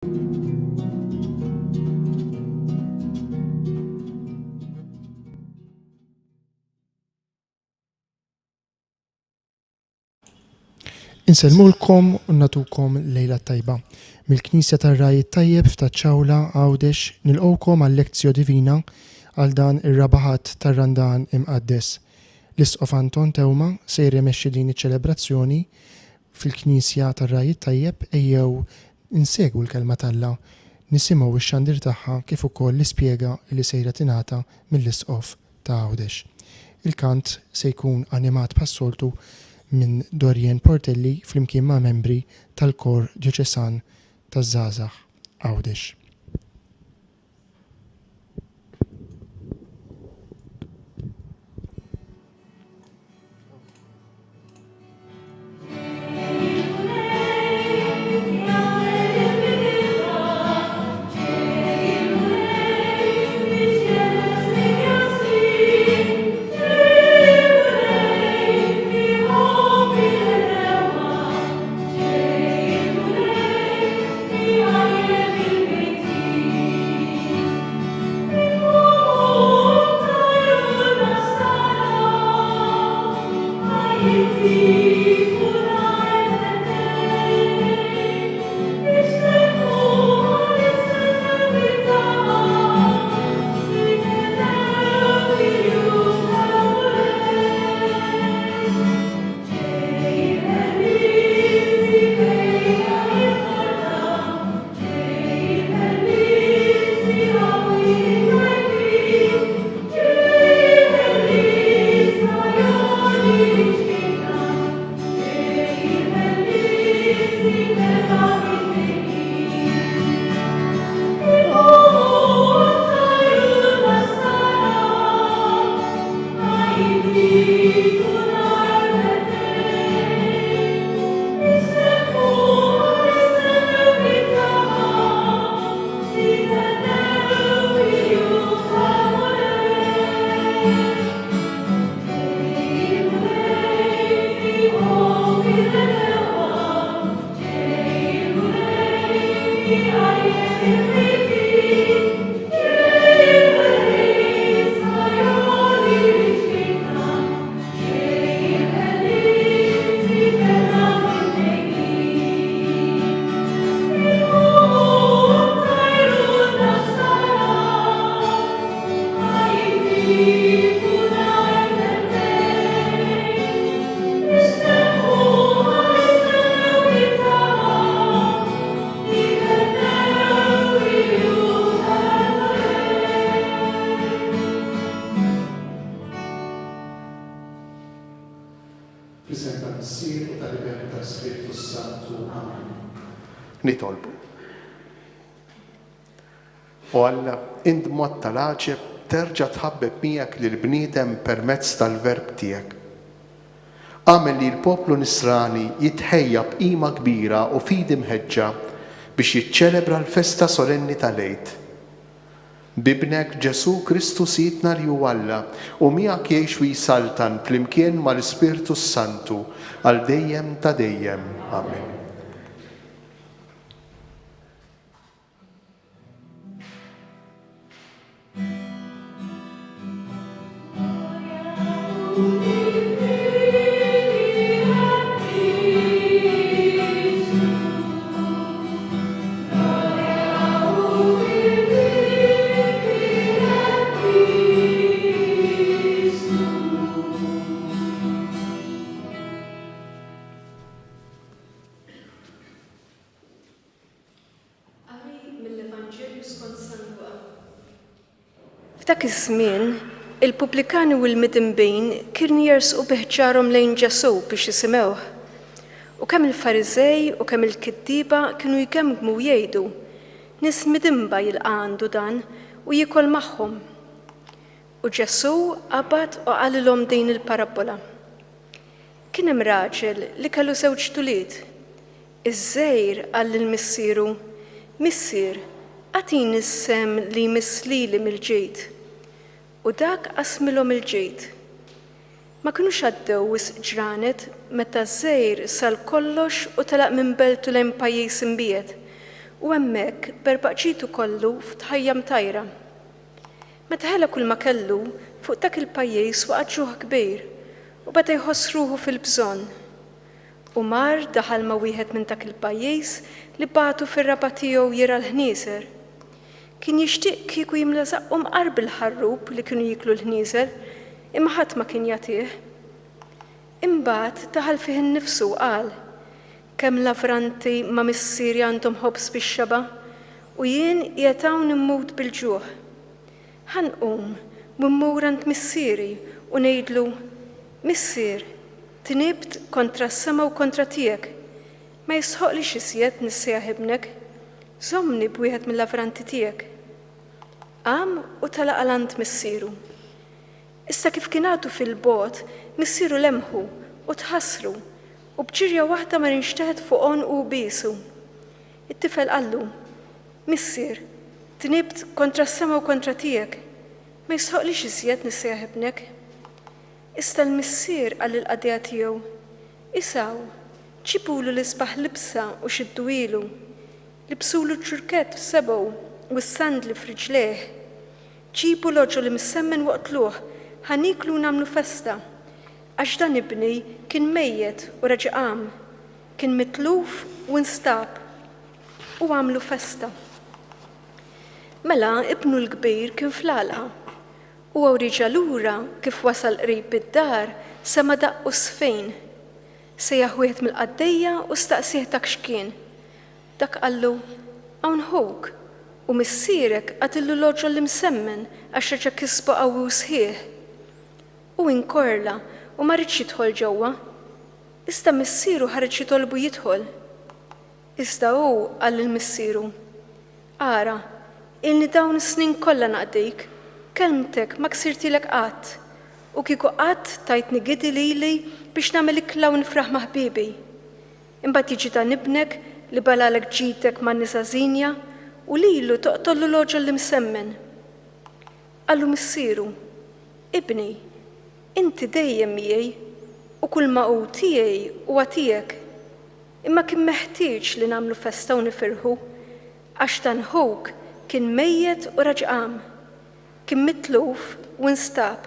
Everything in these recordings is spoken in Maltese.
Insellmulkom u natukom lejla tajba. Mill-Knisja tar-Rajiet Tajjeb f'Taċċawla Għawdex nilqgħukom għal-Lekzjo Divina għal dan ir-Rabaħat tar-Randan imqaddes. L-Isqof Anton Tewma se jremexxi din iċ-ċelebrazzjoni fil-Knisja tar-Rajiet Tajjeb ejjew insegwu l-kelma t'Alla, nisimgħu x-xandir tagħha kif ukoll l-ispjega li sejra tingħata mill-Isqof ta' Għawdex. Il-kant se jkun animat pas-soltu minn Dorien Portelli flimkien ma' membri tal-Kor Djoċesan taż-Żgħażagħ Għawdex. Nitolbu. U Alla, int mod tal-għaġeb terġa' tħabbeb miegħek lill-bniedem permezz tal-verb tiegħek. Għamel li l-poplu Nisrani jitħejja b'qima kbira u fidi mħeġġa biex jiċċelebra l-festa solenni tal-Għid. Bibnek Ġesu Kristu Sidna li hu Alla u miegħek jgħix u jsaltan flimkien mal-Ispirtu Santu għal dejjem ta' dejjem. Amen. F'dak iż-żmien, il-Pubblikani u l-Midinbin kienu jersqu biħġarhom lejn Ġesu biex jisimgħuh. U kemm il-Fariżej u kemm il-kittiba kienu jgemmgmu jgħidu, nies midinba jilqa' għandu dan u jikol magħhom. U Ġesu qabad u qalilhom din il-parabola. Kien hemm raġel li kellu żewġ tulied. Iż-żgħir qal lill-missieru, Missier, għatini s-sem li mislili mill-ġejt. U dak qasmilhom il-ġejt. Ma kinux għaddew wisq ġranet meta żgħir sal kollox u telaq minn beltu lejn pajjiż imbiet u hemmhekk berbaqġitu kollu f'tħajjam tajra. Meta ħela kull ma kellu fuq dak il-pajjiż waqgħet ġuħ kbir u beda jħoss ruħu fil-bżonn. U mar daħal ma' wieħed minn dak il-pajjiż li bagħtu fir-raba tiegħu jira l-ħnieżer. Kien jixtieq kieku jimlażaqhom qarb il-ħarrub li kienu jiklu l-ħnieżer, imma ħadd ma kien jagħtih. Imbagħad daħal fih innifsu qal: kemm lavranti ma' missieri għandhom ħobs bix-xaba u jien qiegħed hawn immut bil-ġuħ. Ħanqum u mmur għand missieri u ngħidlu: Missier, tinibt kontra s-sema u kontra tiegħek, ma jisħoqlix iżjed nissejjaħ ibnek, żommni b'wieħed mill-lavranti tiegħek. Qam u talaqa għand missieru. Issa kif kien għadu fil-bogħod, missieru lemħu u tħassru u b'ġirja waħda mar inxteħed fuqhom u bisu. It-tifel qallu: Missier, tinibt kontra s-sema u kontra tiegħek, ma jisħoqlix iżjed nissejjaħ ibnek. Issa l-missier qal il-qadija tiegħu: Isaw, ġibulu l-isbaħ libsa u xiddu ilu, libsulu ċurkett f'sebgħu u s-sandli f'riġlejh. Ġibu l-oġġol li missemmen waqtluh, ħaniklu nagħmlu festa, għax dan ibni kien mejjed u raġa' qam, kien mitluf u nstab u għamlu festa. Mela ibnu l-kbir kien fl-għalqa u riġa lura kif wasal qrib id-dar sema daqqu sfejn. Sejjaħ wieħed mill-qaddejja u staqsih dak x'kien. Dak qallu: hawn ħuk u missierek għatillu l-oġġol li msemmen għax reġa' kisbu qawwi u sħiħ. U inkorla u ma rridx jidħol ġewwa. Iżda missieru ħareġ jitolbu jidħol. Iżda hu qal lill-missieru: Ara, ilni dawn is-snin kollha naqdik, kelmtek ma ksirtilek qatt u kieku qatt tajtni gidi lili biex nagħmel ikla u nifraħ ma' ħbibi. Imbagħad jiġi dan ibnek li balalek ġitek ma' nisa żinja u lilu toqtollu l-oġġol li msemmen. Qallu missieru: Ibni, inti dejjem miegħi u kull ma hu tiegħi huwa tiegħek. Imma kien meħtieġ li nagħmlu festa u nifirħu għax dan ħuk kien mejjed u raġa' qam, kien mitluf u nstab.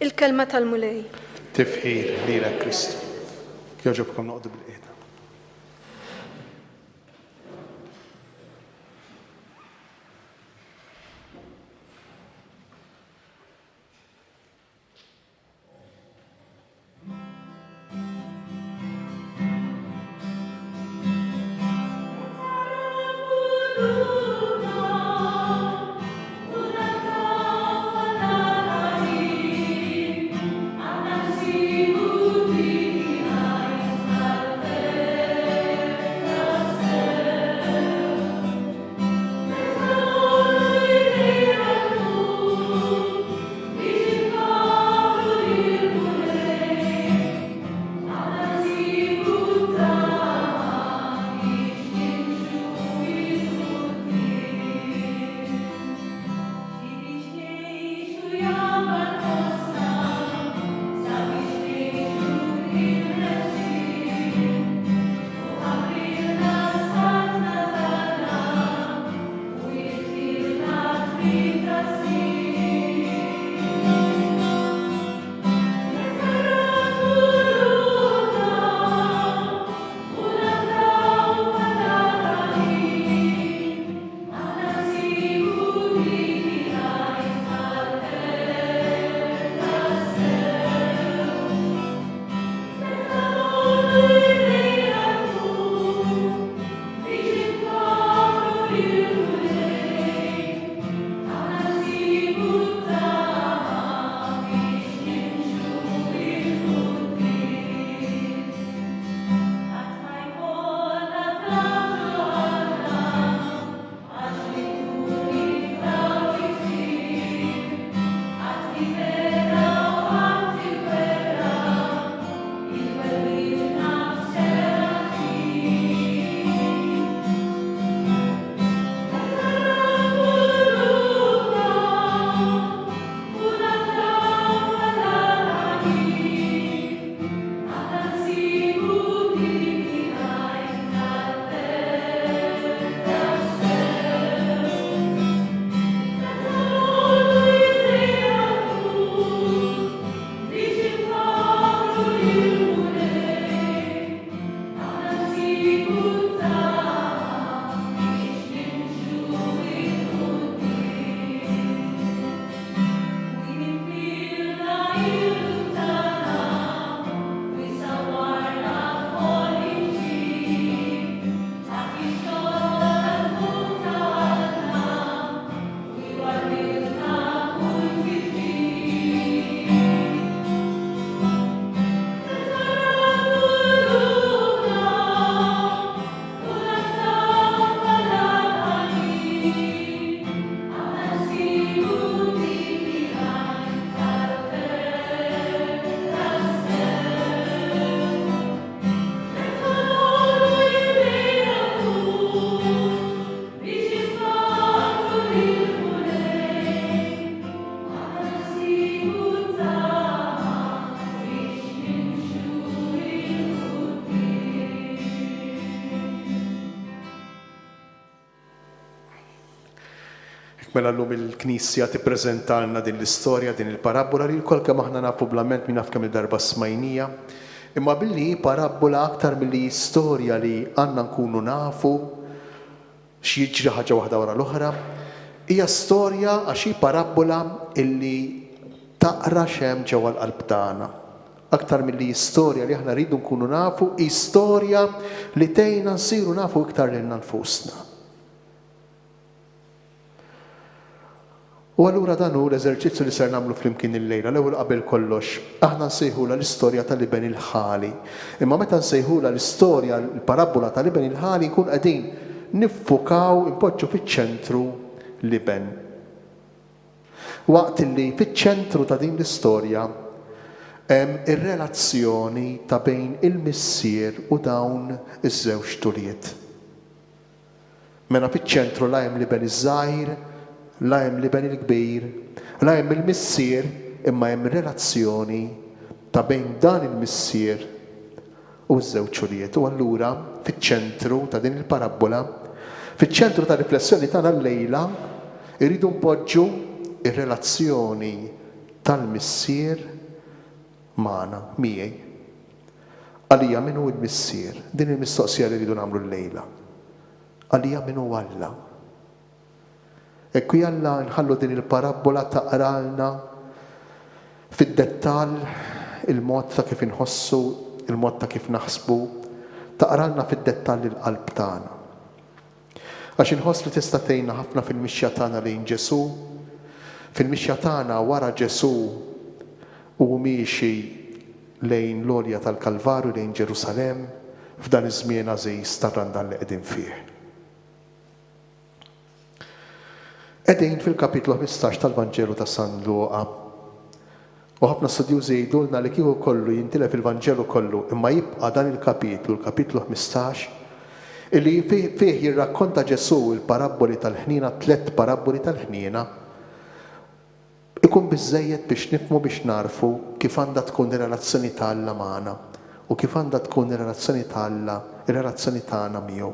Il-kelma tal-mulej. Tifħir lilek Kristu. Jogħġobkom noqdu bil-qiegħda. Amen. Mela llum il-Knisja tippreżentalna din l-istorja, din il-parabola li l-kol kemm aħna nafu bl-ament min naf kemm il-darba smajnija. Imma billi parabola aktar milli storja li għandna nkunu nafu x'jiġri ħaġa waħda wara l-oħra, hija storja għax hi parabola illi taqra xemm ġewwa l-qalb tagħna. Aktar milli storja li aħna rridu nkunu nafu, hi storja li tgħinna nsiru nafu iktar lilna nfusna. U allura dan hu l-eżerċizzju li ser nagħmlu flimkien illejla. L-ewwel qabel kollox, aħna nsejħula l-istorja tal-Iben il-Ħali. Imma meta nsejħula l-istorja l-parabola tal-Iben il-Ħali nkun qegħdin niffukaw impoġġu fiċ-ċentru l-iben. Waqt li fiċ-ċentru ta' din l-istorja hemm ir-relazzjoni ta' bejn il-missier u dawn iż-żewġ tuliet. Mela fiċ-ċentru la hemm l-iben iż-żgħir, la hemm l-iben il-kbir, la hemm il-missier, imma hemm relazzjoni ta' bejn dan il-missier u ż-żewġ tuliet. U allura fiċ-ċentru ta' din il-parabola, fiċ-ċentru ta' riflessjoni tagħna llejla, irridu npoġġu ir-relazzjoni tal-missier magħna, miegħi. Għalija min hu l-missier? Din il-mistoqsija li rridu nagħmlu llejla. Għalija min hu Alla? Ekku Alla nħallu din il-parabola taqralna fid-dettall il-mod ta' kif inħossu, il-mod ta' kif naħsbu, taqralna fid-dettall il-qalb tagħna. Għax inħoss li tista' tgħinna ħafna fil-mixja tagħna lejn Ġesu, fil-mixja tagħna wara Ġesu u miexi lejn l-għolja tal-Kalvarju lejn Ġerusalemm f'dan iż-żmien għażiż tar-randan li qegħdin fih. Qegħdin fil-kapitlu 15 tal-Vanġelu ta' San Luqa. U ħafna studjużi jgħidulna li kieku kollu jintilef il-Vanġelu kollu imma jibqa' dan il-kapitlu, il-kapitlu 15, illi fih jirrakkonta Ġesu il-paraboli tal-ħnina, 3 paraboli tal-ħnina, ikun biżżejjed biex nifhmu biex narfu kif għandha tkun ir-relazzjoni ta' Alla magħna u kif għandha tkun ir-relazzjoni ta' Alla, ir-relazzjoni tagħna miegħu.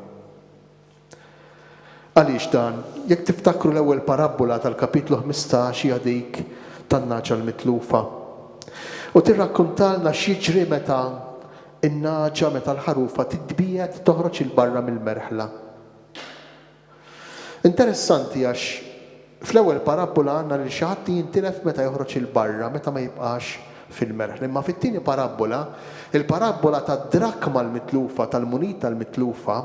Għaliex dan, jekk tiftakru l-ewwel parabola tal-kapitlu 15 hija dik tan-naġa l-mitlufa. U tirrakkuntalna x'jiġri meta in-naġa meta l-ħarufa titbiet toħroġ il-barra mill-merħla. Interessanti għax fl-ewwel parabola għandna li xi ħadd jintilef meta joħroġ il-barra, meta ma jibqax fil-merħla. Imma fit-tieni parabola, il-parabola tad-drakma l-mitlufa, tal-munita l-mitlufa,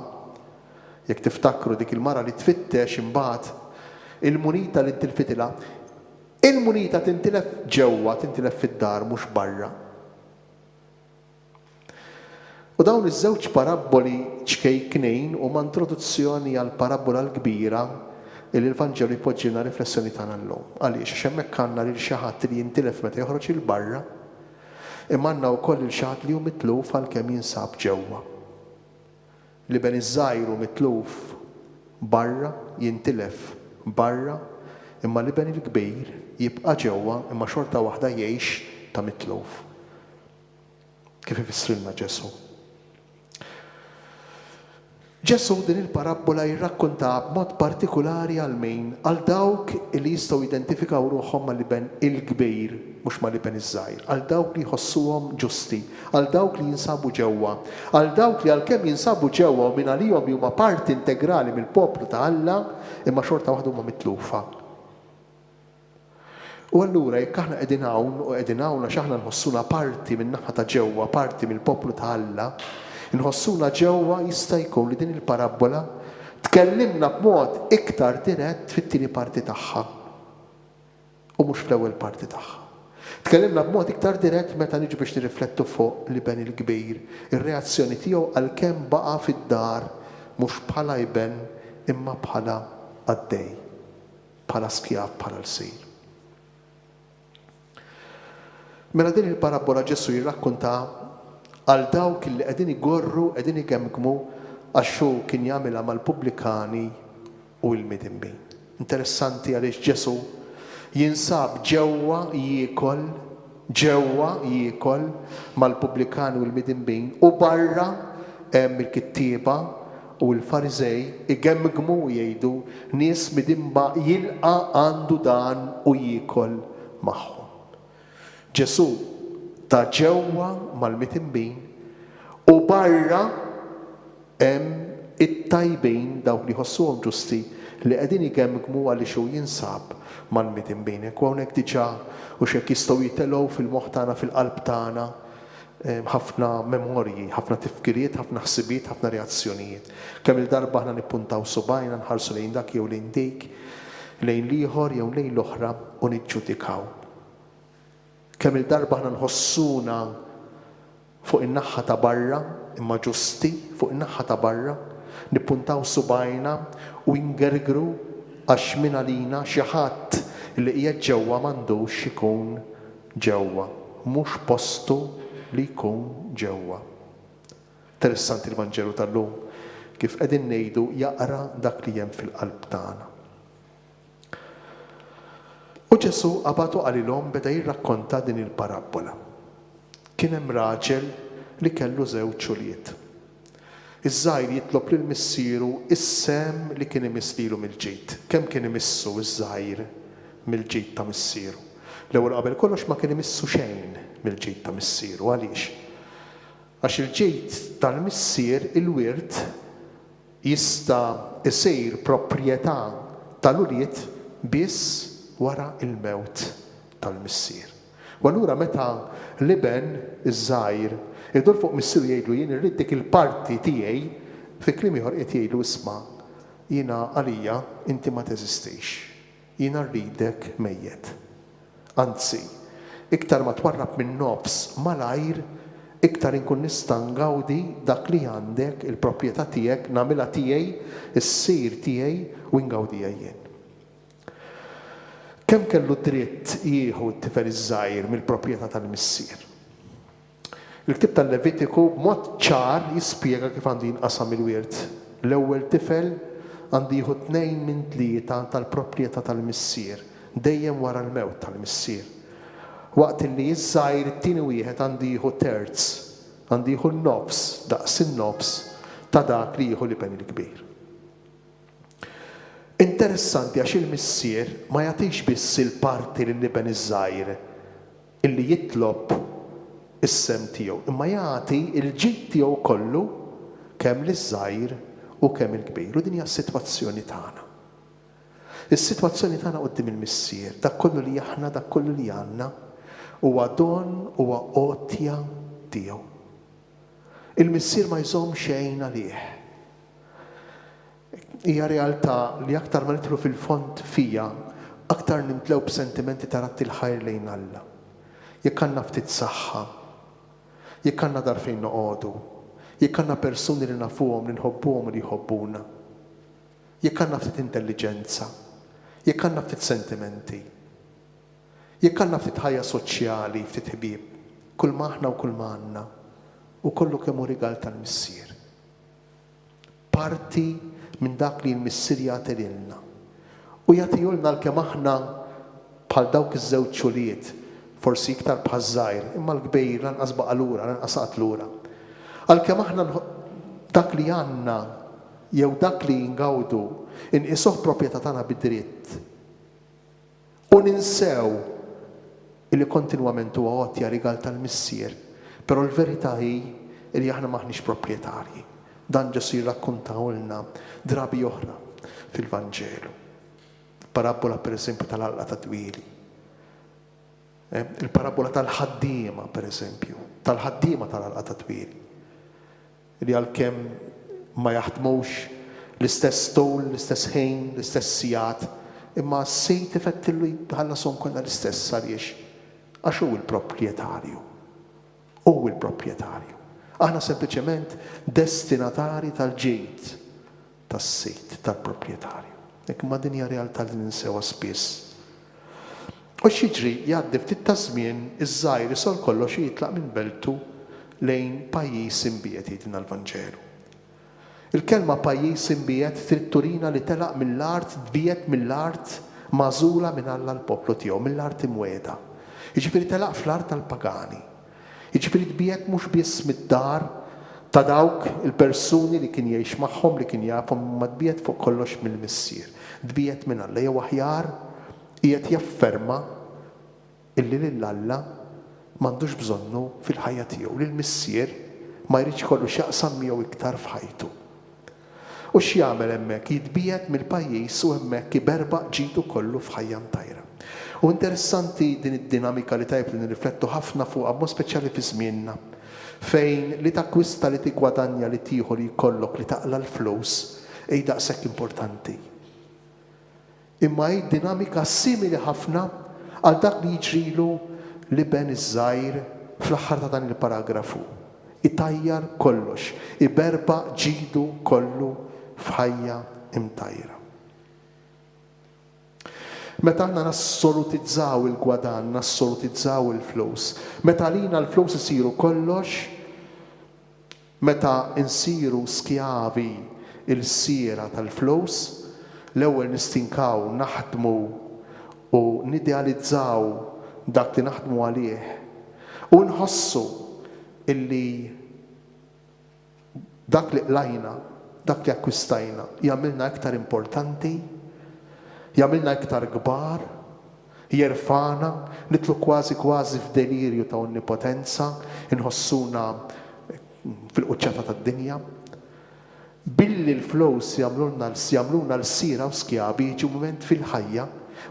jekk tiftakru dik il-mara li tfittex imbagħad il-munita li ntilfitilha, il-munita tintilef ġewwa, tintilef fid-dar mhux barra. U dawn iż-żewġ paraboli ċkejknejn huma introduzzjoni għal parabola l-kbira li l-Vanġelu jpoġġilna riflessjoni tagħna llum. Għaliex għax hemmhekk għandna lil xi ħadd li jintilef meta joħroġ il-barra, imma għandna wkoll il xi ħadd li hu mitluf għalkemm jinsab ġewwa. L-iben iż-żgħir mitluf barra, jintilef barra, imma l-iben il-kbir jibqa' ġewwa imma xorta waħda jgħix ta' mitluf. Kif ifissrilna Ġesu. Ġesu din il-parabola jirrakkonta b'mod partikolari għal min, għal dawk li jistgħu jidentifikaw ruħhom mal-iben il-kbir, mhux mal-iben iż-żgħir, għal dawk li jħossuhom ġusti, għal dawk li jinsabu ġewwa, għal dawk li għalkemm jinsabu ġewwa u minn għalihom huma parti integrali mill-poplu ta' Alla, imma xorta waħda huma mitlufa. U allura jekk aħna qegħdin hawn għax aħna nħossuna parti min-naħa ta' ġewwa, parti mill-poplu ta' Alla, nħossuna ġewwa jista' jkun li din il-parabola tkellimna b'mod iktar dirett fit-tieni parti tagħha u mhux fl-ewwel parti tagħha. Tkellimna b'mod iktar dirett meta niġu biex nirriflettu fuq l-iben il-kbir, ir-reazzjoni tiegħu għalkemm baqa' fid-dar mhux bħala iben imma bħala għaddej, bħala skjav, bħala l-sir. Mela din il-parabola Ġesu jirrakkunta għal dawk li qegħdin igorru, qegħdin igemmgmu għax-xu kien jagħmilha mal-pubblikani u l-midinbin. Interessanti għaliex Ġesu jinsab ġewwa jiekol mal-pubblikani u l-midinbin u barra hemm il-kittieba u l-Farizej igemmgmu jgħidu nies midimba jilqa għandu dan u jiekol magħhom. Ġesu ta' ġewwa mal-mitinbin u barra hemm it-tajbin dawk li jħossuhom ġusti li qegħdin igemmgmu għaliex hu jinsab mal-mitinbin. Hekk hawnhekk diġà u x'hekk jistgħu jitelgħu fil-moħħ tagħna fil-qalb tagħna ħafna memorji, ħafna tifkiriet, ħafna ħsibiet, ħafna reazzjonijiet. Kemm il-darba aħna nippuntaw subajna nħarsu lejn dak jew lejn dik, lejn l-ieħor jew lejn l-oħra u niġġudikaw. Kemm il-darba aħna nħossuna fuq in-naħa ta' barra, imma ġusti fuq in-naħa ta' barra, nippuntaw subajna u ngergru għax minn għalina xi ħadd li qiegħed ġewwa m'għandux ikun ġewwa, mhux postu li jkun ġewwa. Interessanti l-Vanġelu tal-lum kif qegħdin ngħidu jaqra dak li hemm fil-qalb tagħna. U Ġesu qabatu qalilhom beda jirrakkonta din il-parabola. Kien hemm raġel li kellu żewġ ċuliet. Iż-żgħir jitlob lil missieru is-sem li kien imiss lilu mill-ġid. Kemm kien imissu iż-żgħir mill-ġid ta' missieru? L-ewwel qabel kollox ma kien imissu xejn mill-ġid ta' missieru. Għaliex? Għax il-ġid tal-missier il-wirt jista' isir proprjetà tal-uliet biss wara il-mewt tal-missier. U allura meta l-iben iż-żgħir idur fuq missieru jgħidlu jien irrid dik il-parti tiegħi, fi kliem ieħor qed jgħidlu isma' jiena għalija inti ma teżistix. Jiena rridek mejjed. Anzi, iktar ma twarrab minn nofs malajr, iktar inkun nista' ngawdi dak li għandek il-proprjetà tiegħek nagħmilha tiegħi, issir tiegħi u ngawdija jien. Kemm kellu dritt jieħu t-tifel iż-żgħir mill-proprjetà tal-missier? Il-Ktieb tal-Levitiku b'mod ċar jispjega kif għandu jinqasam il-wirt. L-ewwel tifel għandu jieħu 2 minn 3 tal-proprjetà tal-missier, dejjem wara l-mewt tal-missier. Waqt li iż-żgħir it-tieni wieħed għandu jieħu terz, għandu jieħu n-nofs, daqs in-nofs ta' dak li jieħu l-iben il-kbir. Interessanti għax il-missier ma jagħtix biss il-parti lill-iben iż-żgħir illi jitlob is-sem tiegħu, imma jagħti il-ġid tiegħu kollu kemm liż-żgħir u kemm il-kbir. U din hija s-sitwazzjoni tagħna. Is-sitwazzjoni tagħna quddiem il-missier, dak kollu li aħna, dak kollu li għandna huwa don huwa qotja tiegħu. Il-missier ma jżomm xejn għalih. Hija realtà li aktar ma nidħlu fil-fond fija, aktar nimtlew b'sentimenti ta' ratti l-ħajr lejn Alla. Jekk għandna ftit saħħa, jekk għandna dar fejn noqogħdu, jekk għandna persuni li nafuhom li nħobbuhom u li jħobbuna, jekk għandna ftit intelligenza, jekk għandna ftit sentimenti, jekk għandna ftit ħajja soċjali, ftit ħbieb, kull ma aħna u kull ma għandna, u kollu kemm hu rigal tal-missier. Parti minn dak li l-missier jagħtilna. U jagħtihulna l-kemm aħna bħal dawk iż-żewġ ċuliet, forsi iktar bħal żgħir, imma l-kbejr lanqas baqa' lura, lanqas qat lura. Għalkemm aħna dak li għandna jew dak li ngawdu inqisuh proprjetà tagħna bid-dritt. U ninsew illi kontinwament huwa għotja rigal tal-missier, però l-verità hi li aħna maħniex proprjetarji. Dan Ġesu jirrakkuntawlna drabi oħra fil-Vanġelu. Parabola pereżempju tal-għalqa ta' twili. Il-parabola tal-ħaddiema pereżempju, tal-ħaddiema tal-għalqa ta' twili. Li għalkemm ma jaħdmux l-istess tol, l-istess ħin, l-istess sigħat, imma s-sejt ifettillu jħallasom kollha l-istess għaliex għax hu l-proprjetarju. Hu l-proprjetarju. Aħna sempliċement destinatari tal-ġejt, tas-sejt, tal-proprjetarju. Hekk ma din hija realtà li ninsewa spiss. U x'jiġri jgħaddi ftit ta' żmien iż-żgħir isol kollox jitlaq minn beltu lejn pajjiż imbiet jgħidilna l-Vanġelu. Il-kelma pajjiż imbiet trid turina li telaq mill-art, tbiet mill-art magħżula minn Alla l-poplu tiegħu, mill-art imwiegħda. Jiġifieri telaq fl-art tal-pagani. Jiġifieri tbiet mhux biss mid-dar ta' dawk il-persuni li kien jgħix magħhom li kien jafhom ma dbiet fuq kollox mill-missier. Dbiet minn Alla jew aħjar qiegħed jafferma illi lil Alla m'għandux bżonnu fil-ħajja tiegħu li l-missier ma jridx kollu x'jaqsam miegħu iktar f'ħajtu. U x'jagħmel hemmhekk? Jitbiet mill-pajjiż u hemmhekk iberbaq ġidu kollu f'ħajja mtajra. U interessanti din id-dinamika li tajb li nirriflettu ħafna fuqha b'mod speċjali fi żmienna fejn li takkwista li tigwadanja li tieħu li jkollok li taqla l-flus hi daqshekk importanti. Imma hi dinamika simili ħafna għal dak li jiġrilu li ben iż-żgħir fl-aħħar ta' dan il-paragrafu. Itajjar kollox, iberbaq ġidu kollu f'ħajja imtajra. Meta aħna nassolutizzaw il-gwadan, nassolutizzaw il-flus, meta lina l-flus isiru kollox, meta insiru skjavi il-sira tal-flus, l-ewwel nistinkaw, naħdmu u nidealizzaw dak li naħdmu għalih u nħossu illi dak li qlajna, dak li akkwistajna jagħmilna iktar importanti, jagħmilna iktar kbar, jerfana, nitlu kważi f'delirju ta' onnipotenza, inħossuna fil-quċċata tad-dinja. Billi l-flows jagħmluna l-sira u skjabi jiġi mument fil-ħajja,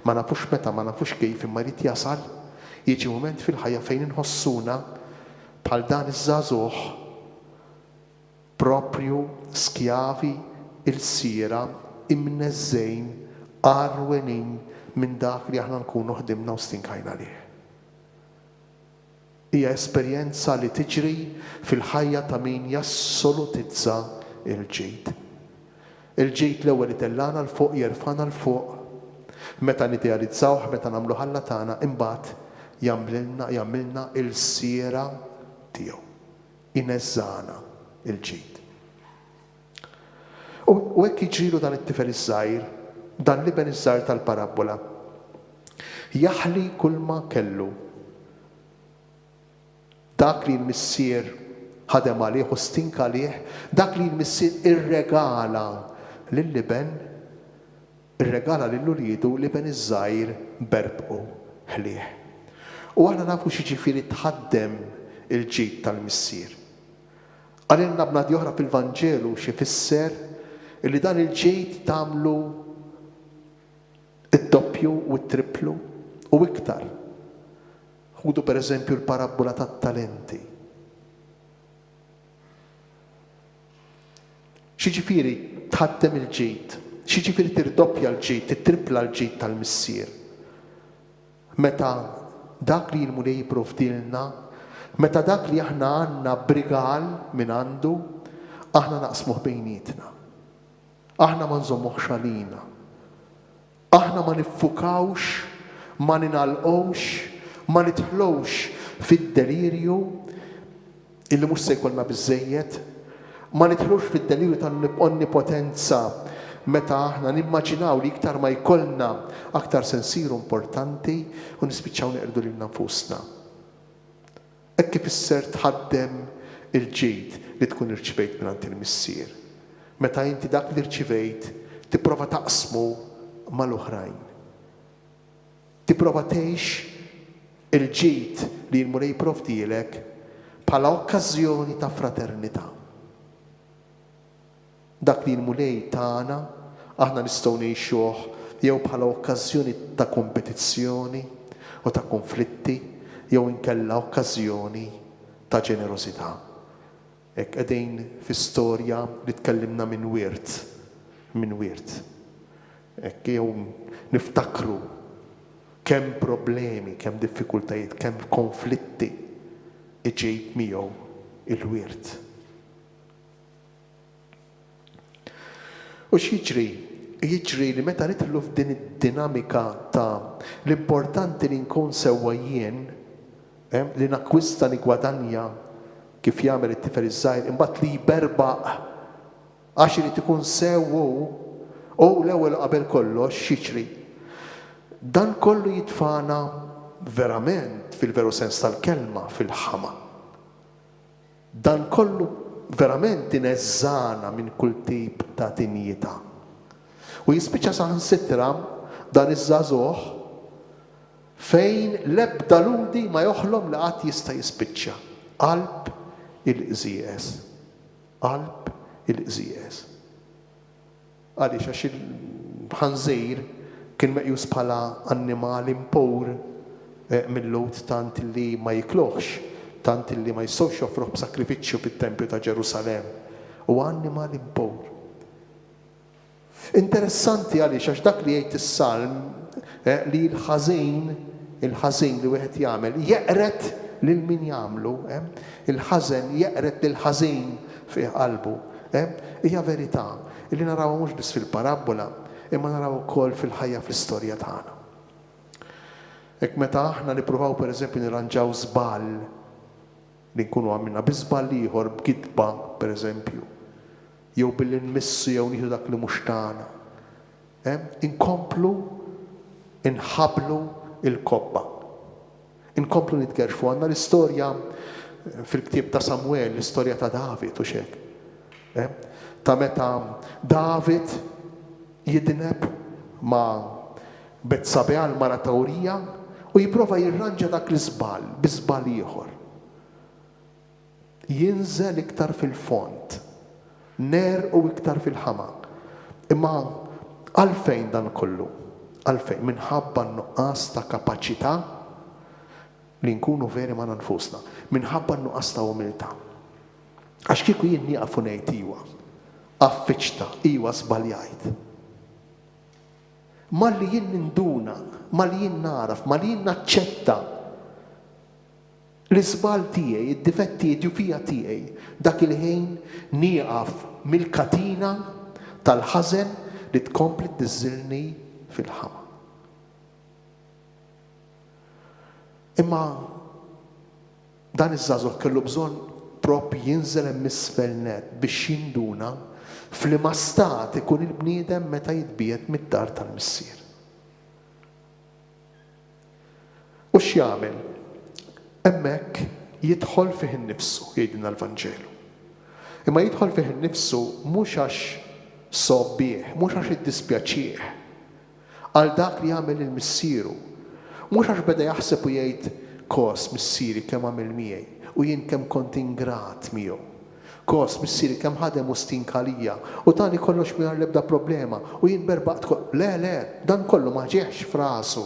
ma nafux meta, ma nafux kif imma jrid jasal, jiġi mument fil-ħajja fejn inħossuna bħal dan iż-żagħżugħ propju skjavi il-sira imneżżejn arwenin minn dak li aħna nkunu ħdimna u stinkajna lih. Hija esperjenza li tiġri fil-ħajja ta' min jassolutizza il-ġid. Il-ġid l-ewwel itellana l-fuq, jerfana l-fuq, meta nidealizzawh, meta nagħmlu ħalla tagħna, imbagħad jagħmilna il-siera tiegħu. Ineżżana il-ġid. U hekk jiġrilu dan it-tifel iż-żgħir, dan li ben iż-żgħar tal-parabola. Jaħli kull ma kellu. Dak li l-missier ħadem għalih u stinka għalih, dak li l-missier irregala lill-liben, irregala lill-uliedu li ben iż-żgħir berbqu ħlih. U aħna nafu x'jiġifieri tħaddem il-ġid tal-missier. Għalilna b'nadi oħra fil-Vanġelu x'ifisser illi dan il-ġid tagħmlu id-doppju u t-triplu u iktar. Ħudu pereżempju l-parabola tat-talenti. X'jiġifieri tħaddem il-ġid? X'jiġifieri tirdoppja l-ġid, titripla l-ġid tal-missier? Meta dak li l-mulej jipprovdilna, meta dak li aħna għandna brigal minn għandu, aħna naqsmuh bejnietna. Aħna ma nżommuhx għalina. Aħna ma niffukawx, ma ninalqowx, ma nidħlux fid-delirju illi mhux se jkollna biżżejjed, ma nidħlux fid-delirju tal-onnipotenza meta aħna nimmaġinaw li iktar ma jkollna aktar se nsiru importanti u nispiċċaw neqrdu lil nfusna. Hekk kif isser tħaddem il-ġid li tkun irċivejt mingħand il-missier. Meta inti dak li rċivejt tipprova taqsmu mal-oħrajn. Tipprova tgħix il-ġid li l-mulej jipprovdilek bħala okkażjoni ta' fraternità. Dak li l-mulej tagħna aħna nistgħu ngħixuh jew bħala okkażjoni ta' kompetizzjoni u ta' konflitti jew inkella okkażjoni ta' ġenerożità. Hekk qegħdin fi storja li tkellimna minn wirt. Hekk jew niftakru kemm problemi, kemm diffikultajiet, kemm konflitti iġejt miegħu il-wirt. U x'jiġri? Jiġri li meta nidħlu f'din id-dinamika ta' l-importanti li nkun sewwa jien, li nakkwista li gwadanja kif jagħmel it-tifel iż-żgħir, imbagħad li jberbaq għax irid ikun sewwu u l-ewwel qabel kollox x'jiġri. Dan kollu jitfana verament fil-veru sens tal-kelma fil-ħama. Dan kollu verament ineżżana minn kull tip ta' dinjità. U jispiċċa saħansitra dan iż-żagħżugħ fejn l-ebda ludi ma joħlom li qatt jista' jispiċċa. Qalb il-qżieqes. Qalb il-qżieqes. Għaliex għax il-ħanżir kien meqjus bħala annimali impur mill-lut tant li ma jikluħx, tant li ma jistgħux joffruh b'sakrifiċċju fit-Tempju ta' Ġerusalemm. U annimali impur. Interessanti għaliex għax dak li jgħid is-Salm li l-ħażin li wieħed jagħmel jeqret lil min jagħmlu, il-ħażen jeqret lil ħażin fi qalbu. Hija verità li narawha mhux biss fil-parabola, imma naraw ukoll fil-ħajja fl-istorja tagħna. Hekk meta aħna nippruvaw pereżempju nirranġaw żball li nkunu għamilna bi żball ieħor b'kidba pereżempju, jew billi nmissu jew nieħdu dak li mhux tagħna. Inkomplu inħablu il-kobba. Inkomplu nitgerxfu. Għandna l-istorja fil-ktieb ta' Samwel, l-istorja ta' David u xek. Ta' meta David jidneb ma' Betsabea l-mara ta' Urija u jipprova jirranġa dak l-iżball bi żball ieħor. Jinżel iktar fil-font. Ner u iktar fil-ħama. Imma għalfejn dan kollu? Għalfejn minħabba nuqqas ta' kapaċità li nkunu veri ma' nfusna. Minħabba nuqqas ta' umiltà. Għax kieku jien nieqaf u ngħid iwa, affiċta, iwa żbaljajt. Malli jien ninduna, malli jien naraf, malli jien naċċetta l-iżbal tiegħi, id-difetti, id-djufija tiegħi, dak il-ħin nieqaf mill-katina tal-ħażen li tkompli tniżżilni fil-ħama. Imma dan iż-żagħżugħ kellu bżonn proprj jinżel hemm isfel net biex jinduna f'liema stat ikun il-bniedem meta jitbiet mid-dar tal-missier. U x'jagħmel? Hemmhekk jidħol fih innifsu, jgħidilna l-Vanġelu. Imma jidħol fih innifsu mhux għax sobbieħ, mhux għax iddispjaċih għal dak li jagħmel il-missieru. Mhux għax beda jaħseb u jgħid kos missieri kemm għamil miegħi u jien kemm kont ingrat miegħu. Kos missieri kemm ħadem u stinka lija u tani kollox mingħajr l-ebda problema u jien berbaqt le, dan kollu ma ġieħx f'rasu.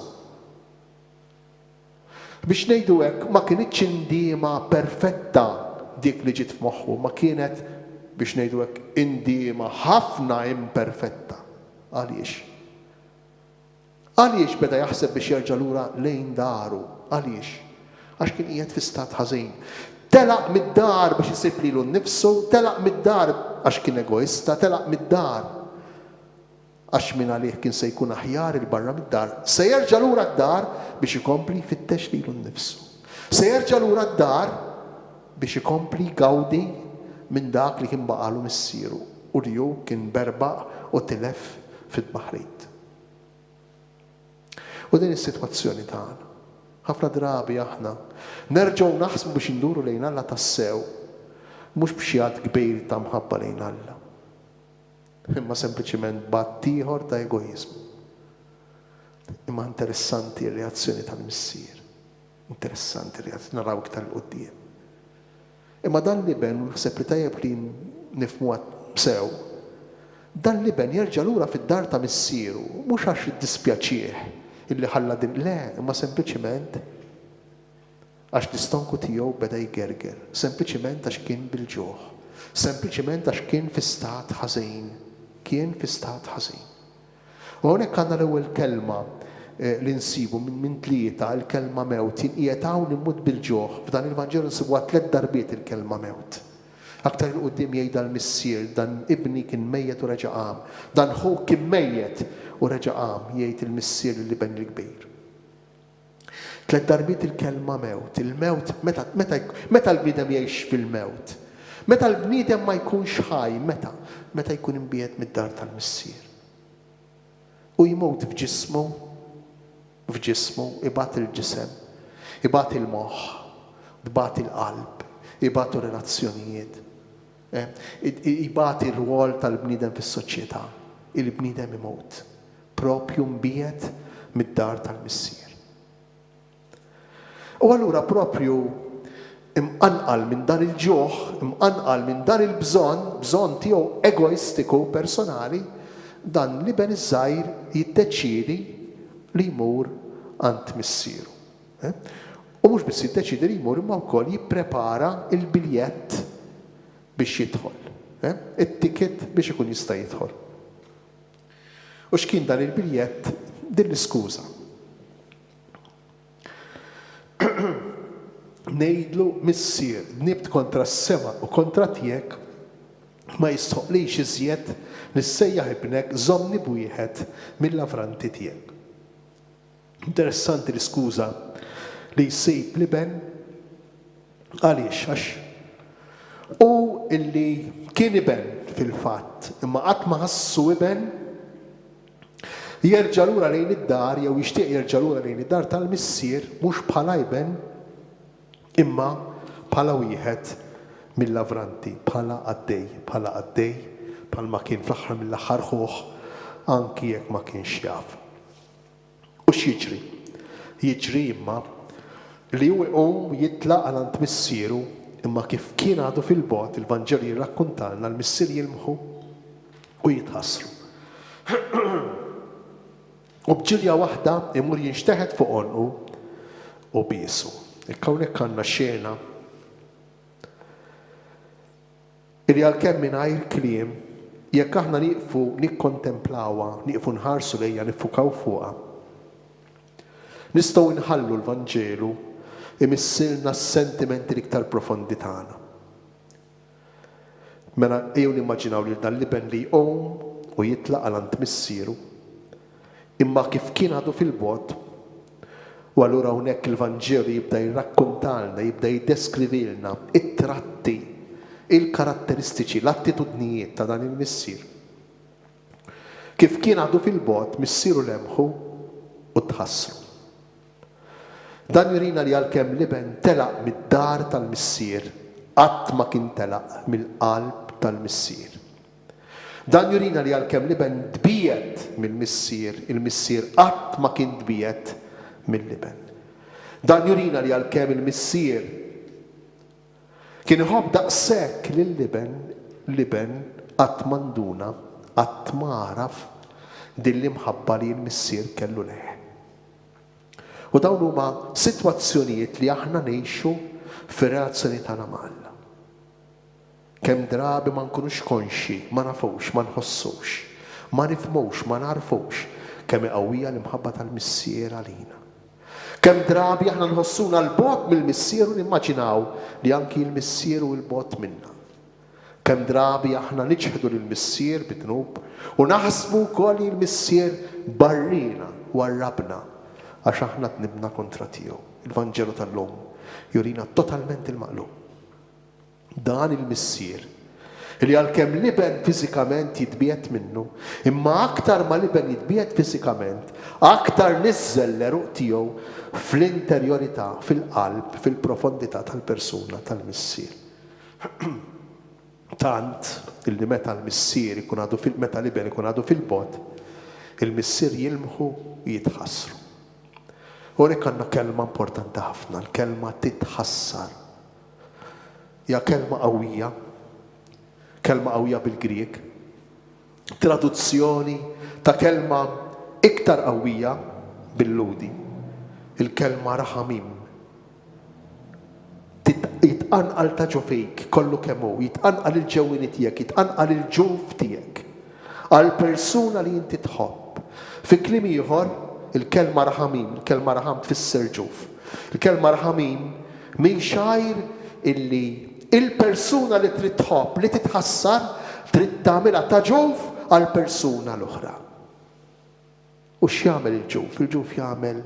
Biex ngħidu hekk ma kienitx indiema perfetta dik li ġiet f'moħħu, ma kienet biex ngħidu hekk indiema ħafna imperfetta. Għaliex? Għaliex beda jaħseb biex jerġa' lura lejn daru? Għaliex? Għax kien qiegħed fi stat ħażin. Telaq mid-dar biex isib lilu nnifsu, telaq mid-dar għax kien egoista, telaq mid-dar għax minn għalih kien se jkun aħjar il-barra mid-dar, se jerġa' lura d-dar biex ikompli jfittex lilu nnifsu. Se jerġa' lura d-dar biex ikompli gawdi minn dak li kien baqalu missieru u li hu kien berbaq u tilef fid-baħrit. U din is-sitwazzjoni tagħna. Ħafna drabi aħna nerġgħu naħsbu biex induru lejn Alla tassew, mhux b'xi għad kbir ta' mħabba lejn Alla. Imma sempliċiment batt ieħor ta' egoizmu. Imma interessanti r-reazzjoni tal-missier. Interessanti r-reazzjoni, naraw iktar l-qudiem. Imma dan li ben, naħseb li tajjeb li nifhmuha sew, dan li ben jerġa' lura fid-dar ta' missieru, mhux għax iddispjaċih illi ħalla din le, imma sempliċiment għax l-istonku tiegħu beda jgerger, sempliċiment għax kien bil-ġuħ, sempliċiment għax kien fi stat ħażin. Kien fi stat ħażin. U hawnhekk għandna l-ewwel kelma li nsibu minn tlieta, il-kelma mewt, jinqiegħed hawn immut bil-ġuħ. F'dan il-Vanġelu nsibuha 3 darbiet il-kelma mewt. Aktar il qudiem jgħidha l-missier, dan ibni kien mejjed u reġa' qam, dan ħu kien mejjed u reġa' qam, jgħid il-missier li ben il-kbir. 3 darbiet il-kelma mewt. Il-mewt meta l-bniedem jgħix fil-mewt. Meta l-bniedem ma jkunx ħaj, meta jkun imbiet mid-dar tal-missier. U jmut f'ġismu, ibagħat il-ġisem, ibagħat il-moħħ, ibagħat il-qalb, ibagħtu relazzjonijiet. Ibati r-rwol tal-bniedem fis-soċjetà. Il-bniedem imut. Propju mbiet mid-dar tal-missier. U allura propju imqanqal minn dan il-ġuħ, imqanqal minn dan il-bżonn tiegħu egoistiku personali, dan li ben iż-żgħir jiddeċiedi li jmur għand missieru. U mhux biss jiddeċiedi li jmur imma wkoll jipprepara il-biljett biex jidħol. It-ticket biex ikun jista' jidħol. U x'kien dan il-biljett? Din l-iskuża. Ngħidlu missier nibt kontra s-sema u kontra tiegħek ma jistħoqlix iżjed nissejjaħ ibnek żommni bwieħed mill-lavranti tiegħek. Interessanti l-iskuża li jsib liben għaliex għax u illi kien iben fil-fatt imma qatt ma ħassu iben jerġa' lura lejn id-dar jew jixtieq jerġa' lura lejn id-dar tal-missier mhux bħala iben imma bħala wieħed mill-lavranti, bħala għaddej, bħalma kien fl-aħħar mill-aħħar ħuħ anki jekk ma kienx jaf. U x'jiġri? Jiġri imma li hu jqum jitlaq għand missieru imma kif kien għadu fil-bogħod il-Vanġeli jirrakkuntalna l-missier jilmħu u jitħassru. U bġilja waħda imur jinxteħed fuq onqu u biesu. Hawnhekk għandna xena li għalkemm mingħajr kliem jekk aħna nieqfu nikkontemplawha, nieqfu nħarsu lejha, niffukaw fuqha. Nistgħu nħallu l-Vanġelu imissilna s-sentimenti l-iktar profondi tagħna. Mela ejjew nimmaġinaw li dan liben li jqum u jitlaq għand missieru imma kif kien għadu fil-bogħod u allura hawnhekk il-Vanġelu jibda jirrakkuntalna, jibda jiddeskrivilna it-tratti, il-karatteristiċi, l-attitudnijiet ta' dan il-missier. Kif kien għadu fil-bogħod missieru lemħu u tħassru. Dan jurina li għalkemm liben telaq mid-dar tal-missier qatt ma kien telaq mill-qalb tal-missier. Dan jurina li għalkemm liben dbiet mill-missier, il-missier qatt ma kien dbiet mill-liben. Dan jurina li għalkemm il-missier kien iħobb daqshekk lill-liben qatt m'għanduna, qatt ma għaraf din l-imħabba li l-missier kellu leh. U dawn huma sitwazzjonijiet li aħna ngħixu fir-relazzjoni tagħna mal-Alla. Kemm drabi ma nkunux konxi, ma nafux, ma nħossux, ma nifhmux, ma narfux kemm qawwija l-imħabba tal-missier għalina. Kemm drabi aħna nħossuna l-bogħod mill-missier u nimmaġinaw li anki l-missier u l-bogħod minna. Kemm drabi aħna niġħdu lill-missier bidnub u naħsbu wkoll li l-missier barrina u għarrabna għax aħna tnibna kontra tiegħu. Il-Vanġelu tal-lum jurina totalment il-maqlub. Dan il-missier li għalkemm liben fiżikament jitbiet minnu, imma aktar ma liben jitbiet fiżikament, aktar niżżel l-eruq tiegħu fl-interjorità, fil-qalb, fil-profondità tal-persuna tal-missier. Tant illi meta l-missier ikun għadu meta liben ikun għadu fil-bogħod, il-missier jilmħu jitħassru. Hawnhekk għandna kelma importanti ħafna, l-kelma titħassar. Hija kelma qawwija bil-Grieg, traduzzjoni ta' kelma iktar qawwija bil-Ludi, il-kelma raħamim. Jitqanqal ta' ġofejk kollu kemm hu, jitqanqal il-ġewwini tiegħek, jitqanqal il-ġuf tiegħek għal persuna li inti tħobb. Fi kliem ieħor il-kelma raħamim, il-kelma raħam tfisser ġuf. Il-kelma raħamim min xajr illi il-persuna li trid tħobb, li titħassar, trid tagħmilha ta' ġuf għal persuna l-oħra. U x'jagħmel il-ġuf? Il-ġuf jagħmel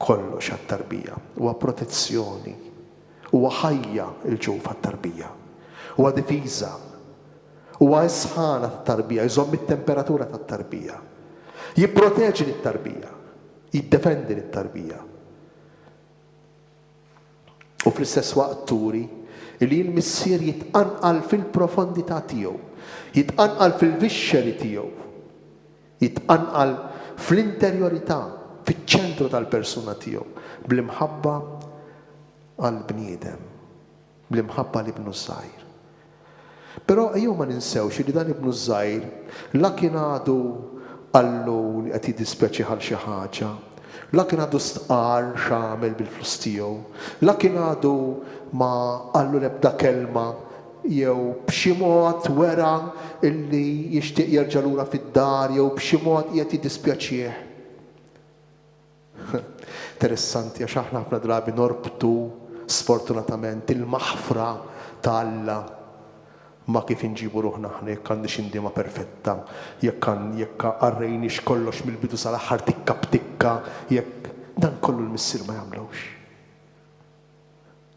kollox għat-tarbija, huwa protezzjoni, huwa ħajja il-ġuf għat-tarbija, huwa difiża, huwa isħan għat-tarbija, jżomm it-temperatura tat-tarbija. Jipproteġi lit-tarbija, jiddefendi lit-tarbija. U fl-istess waqt turi li l-missier jitqanqal fil-profondità tiegħu, jitqanqal fil-vixxeri tiegħu, jitqanqal fl-interjorità, fiċ-ċentru tal-persuna tiegħu, bl-imħabba għall-bniedem, bl-imħabba l-ibnu żgħir. Però ejjew ma ninsewx li dan ibnu żgħir la kien għadu qallu li qed jiddispjaċi għal xi ħaġa, la kien għadu stqar x'għamel bil-flus tiegħu, la kien għadu ma qallu l-ebda kelma jew b'xi mod wera illi jixtieq jerġa' lura fid-dar jew b'xi mod qiegħed jiddispjaċih. Interessanti għax aħna ħafna drabi norbtu sfortunatament il-maħfra ta' Alla ma kif inġibu ruħna aħna jekk għandix indima perfetta, jekk qarrejniex kollox mill-bidu sal-aħħar tikka b'tikka, jekk dan kollu l-missier ma jagħmlux.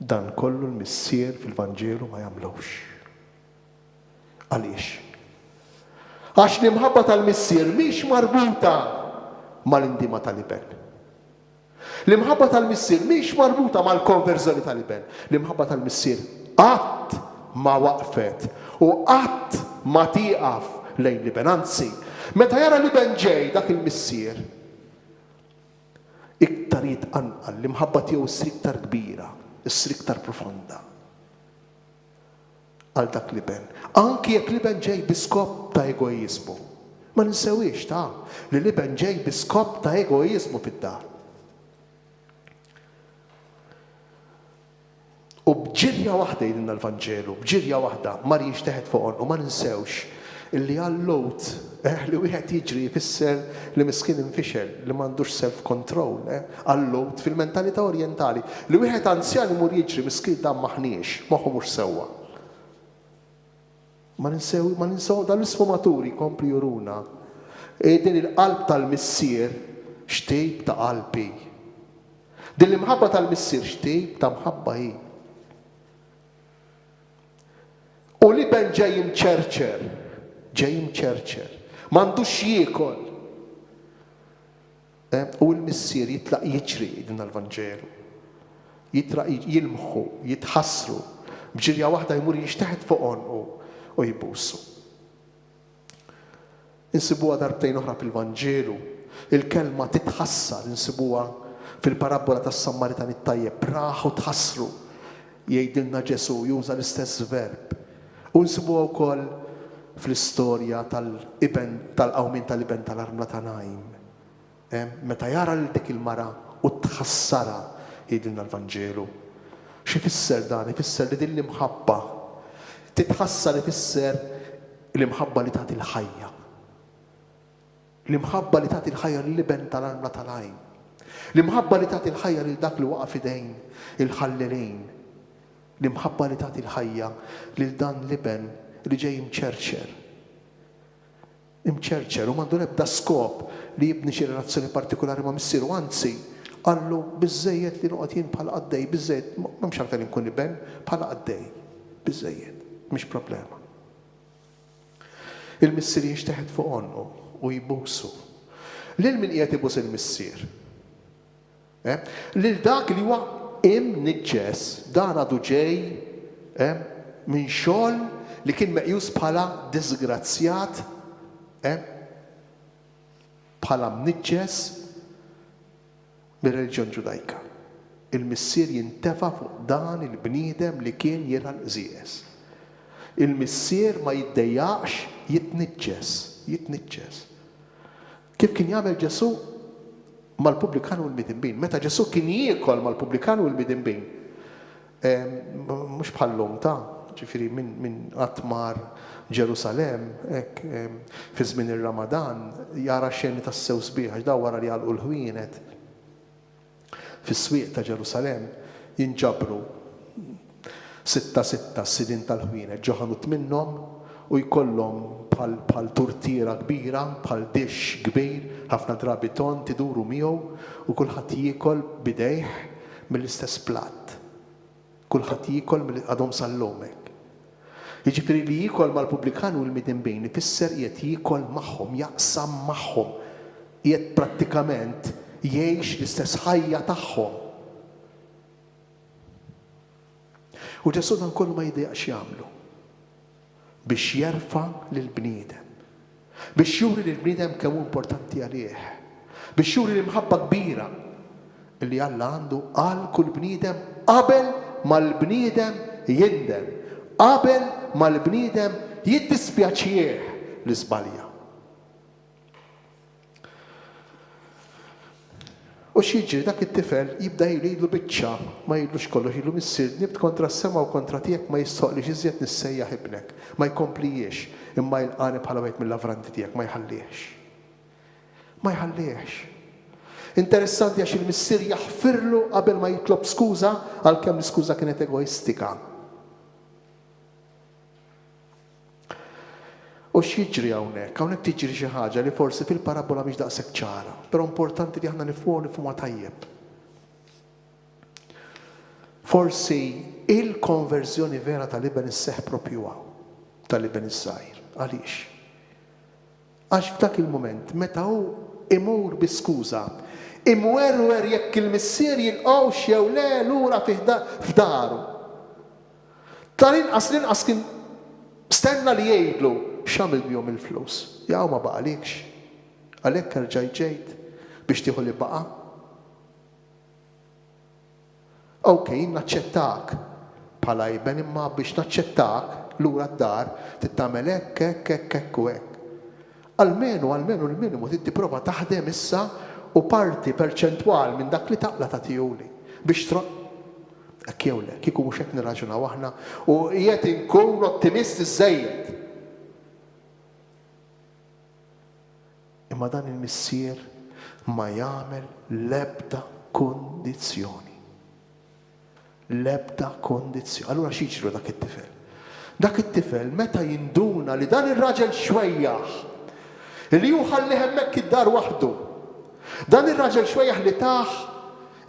Dan kollu l-missier fil-Vanġelu ma jagħmlux. Għaliex? Għax l-imħabba tal-missier mhix marbuta mal-indima tal-iben. L-imħabba tal-missier mhix marbuta mal-konverżjoni tal-iben. L-imħabba tal-missier qatt ma waqfet u qatt ma tieqaf lejn l-iben. Anzi, meta jara l-iben ġej dak il-missier, iktar jitqanqal, l-imħabba tiegħu issir iktar kbira, issir iktar profonda għal dak l-iben. Anki jekk l-iben ġej bi skop ta' egoizmu. Ma ninsewix li l-iben ġej bi skop ta' egoizmu fid-dar. U bġirja waħda jidinna l-Vanġelu, bġirja waħda, mar jixteħed fuqon, u ma ninsewx illi għall-lot li wieħed jiġri jfisser li miskin infixel, li m'għandux self-control, għall-lot fil-mentalità orjentali, li wieħed anzjan imur jiġri miskin dan maħniex, moħħu mhux sewwa. Ma ninsew dal-isfumaturi kompli juruna. Din il-qalb tal-missier xtejb ta' qalbi. Din l-imħabba tal-missier xtejb ta' mħabba hi. U li ben ġej imċerċer, m'għandux jiekol. U l-missier jitlaq jiġri din l-Vanġelu. Jitlaq jilmħu, jitħassru. Bġirja waħda jmur jixteħed fuqhom u jibbusu. Insibuha darbtejn oħra fil-Vanġelu, il-kelma titħassar, insibuha fil-parabola tas-Samaritan it-tajjeb, raħu tħassru. Jgħidilna Ġesu juża l-istess verb. U nsibuha wkoll fl-istorja tal-qawmin tal-iben tal-armla ta' Naim. Meta jara l dik il-mara u tħassara jgħidilna l-Vanġelu. X'ifisser dan? Ifisser li din l-imħabba titħassar ifisser l-imħabba li tagħti l-ħajja. L-imħabba li tagħti l-ħajja lill-iben tal-armla ta' Naim. L-imħabba li tagħti l-ħajja lil dak li waqaf idejn il-ħallelejn. L-imħabba li tagħti l-ħajja lil dan l-iben li ġej imċerċer. Imċerċer u m'għandu ebda skop li jibni xi relazzjoni partikolari ma' missieru, anzi qallu biżżejjed li noqgħod jien bħala qaddej, biżżejjed m'hemmx għalfejn inkun iben bħala qaddej, biżżejjed, mhix problema. Il-missier jixteħed fuq onqu u jbusu. Lil min qiegħed ibus il-missier? Lil dak li huwa imniġġes, dan għadu ġej minn xogħol li kien meqjus bħala disgrazzjat, bħala mniġġes mir-reliġjon Ġudajka. Il-missier jintefa' fuq dan il-bniedem li kien jira l-qżies. Il-missier ma jiddejjaqx, jitniġġes. Kif kien jagħmel Ġesu mal-Pubblikan u l-Midinbin. Meta Ġesu kien jiekol mal-Pubblikan u l-Midinbin, mhux bħallum ġifieri minn qatmar Ġerusalem, fi żmien ir-Ramadan, jara xeni tas-sew sbieħ, daw wara li għalqu l-ħwienet. Fis-swieq ta' Ġerusalem jinġabru 6 sidin tal-ħwienet, ġoħanut minnhom u jkollhom bħal turtiera kbira, bħal dix kbir, ħafna drabi ton tiduru miegħu u kulħadd jiekol bidejh mill-istess platt. Kulħadd jiekol għadhom sal-lomek. Jiġifieri li jiekol mal-Pubblikan u l-Midinbin ifisser qiegħed jiekol magħhom, jaqsam magħhom, qiegħed prattikament jgħix l-istess ħajja tagħhom. U Ġesu dan kollu ma jidejaqx jagħmlu biex jerfa' lill-bniedem, biex juri lill-bniedem kemm hu importanti għalih, biex juri li mħabba kbira li Alla għandu għal kull bniedem qabel mal-bniedem jindem, qabel mal-bniedem jiddispjaċih li żbalja. U x'jiġri dak it-tifel jibda jgħidlu biċċa, ma jgħidlux kollox, jgħidlu missier nibt kontra s-sema u kontra tiegħek ma jistoqlix iżjed nissejjaħ ibnek, ma jkomplihiex, imma jilqani bħala wieħed mill-avranti tiegħek, ma jħallihx. Ma jħallihx. Interessanti għax il-missier jaħfirlu qabel ma jitlob skuża għalkemm l-iskuża kienet egoistika. U x'jiġri hawnhekk? Hawnhekk tiġri xi ħaġa li forsi fil-parabola mhix daqshekk ċara, però importanti li aħna nifhmuha tajjeb. Forsi il-konverżjoni vera tal-iben isseħħ proprju hawn, tal-iben iż-żgħir. Għaliex? Għax f'dak il-mument meta hu imur bi skuża, imwerwer jekk il-missier jilqgħux jew le lura f'daru. Tal-inqas kien stenna li jgħidlu x'għamil bihom il-flus. Jaw ma baqalikx. Għalhekk erġa' ġejt biex tieħu li baqa'. Okej, naċċettak bħala jben imma biex naċċettak lura d-dar tittamel hekk u hekk. Almenu l-minimu tipprova taħdem issa u parti perċentwal minn dak li taqla tagħtihuli biex hekk jew le, kieku mhux hekk nirraġunaw aħna u qiegħed inkun ottimisti żejjed. Imma dan il-missier ma jagħmel l-ebda kondizzjoni. L-ebda kondizzjoni. Allura x'jiġri dak it-tifel? Dak it-tifel meta jinduna li dan ir-raġel xwejjaħ li hu ħallih hemmhekk id-dar waħdu. Dan ir-raġel xwejjaħ li taħ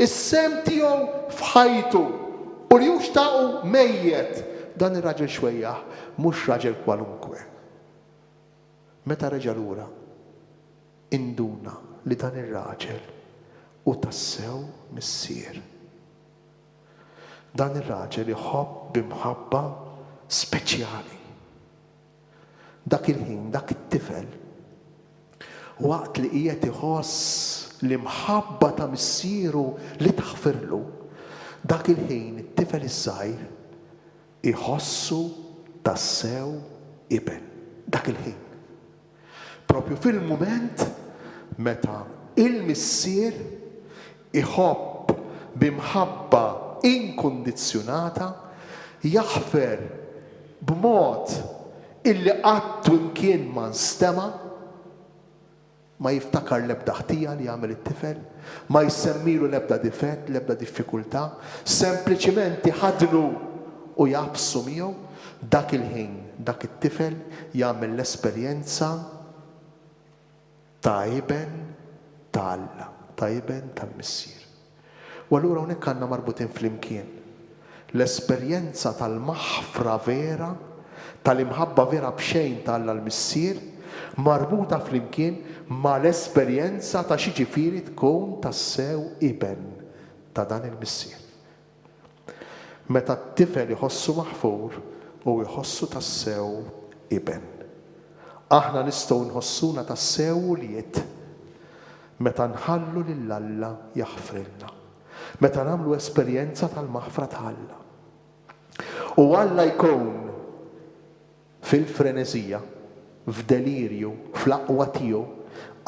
is-sem tiegħu f'ħajtu u li hu xtaqu mejjed. Dan ir-raġel xwejjaħ mhux raġel kwalunkwe. Meta reġa' lura induna li dan ir-raġel u tassew missier. Dan ir-raġel iħobb b'imħabba speċjali. Dak il-ħin, dak it-tifel, waqt li qiegħed iħoss l-imħabba ta' missieru li taħfirlu, dak il-ħin it-tifel iż-żgħir iħossu tassew iben. Dak il-ħin. Propju fil-mument meta il-missier iħobb b'imħabba inkondizzjonata jaħfer b'mod illi qatt imkien ma nstema, ma jiftakar l-ebda ħtija li jagħmel it-tifel, ma jsemmilu l-ebda difett, l-ebda diffikultà, sempliċiment iħadnu u jabsu miegħu. Dak il-ħin, dak it-tifel jagħmel l-esperjenza ta' iben ta' Alla, ta' iben tal-missier. U allura hawnhekk għandna marbutin flimkien. L-esperjenza tal-maħfra vera, tal-imħabba vera b'xejn ta' Alla l-missier, marbuta flimkien ma' l-esperjenza ta' xi ġifieri tkun tassew iben ta' dan il-missier. Meta t-tifel iħossu maħfur u jħossu tassew iben. Aħna nistgħu nħossuna tassew uliet meta nħallu lil Alla jaħfrilna. Meta nagħmlu esperjenza tal-maħfra ta' Alla. U Alla jkun fil-frenezija, f'delirju, fl-aqwa tiegħu,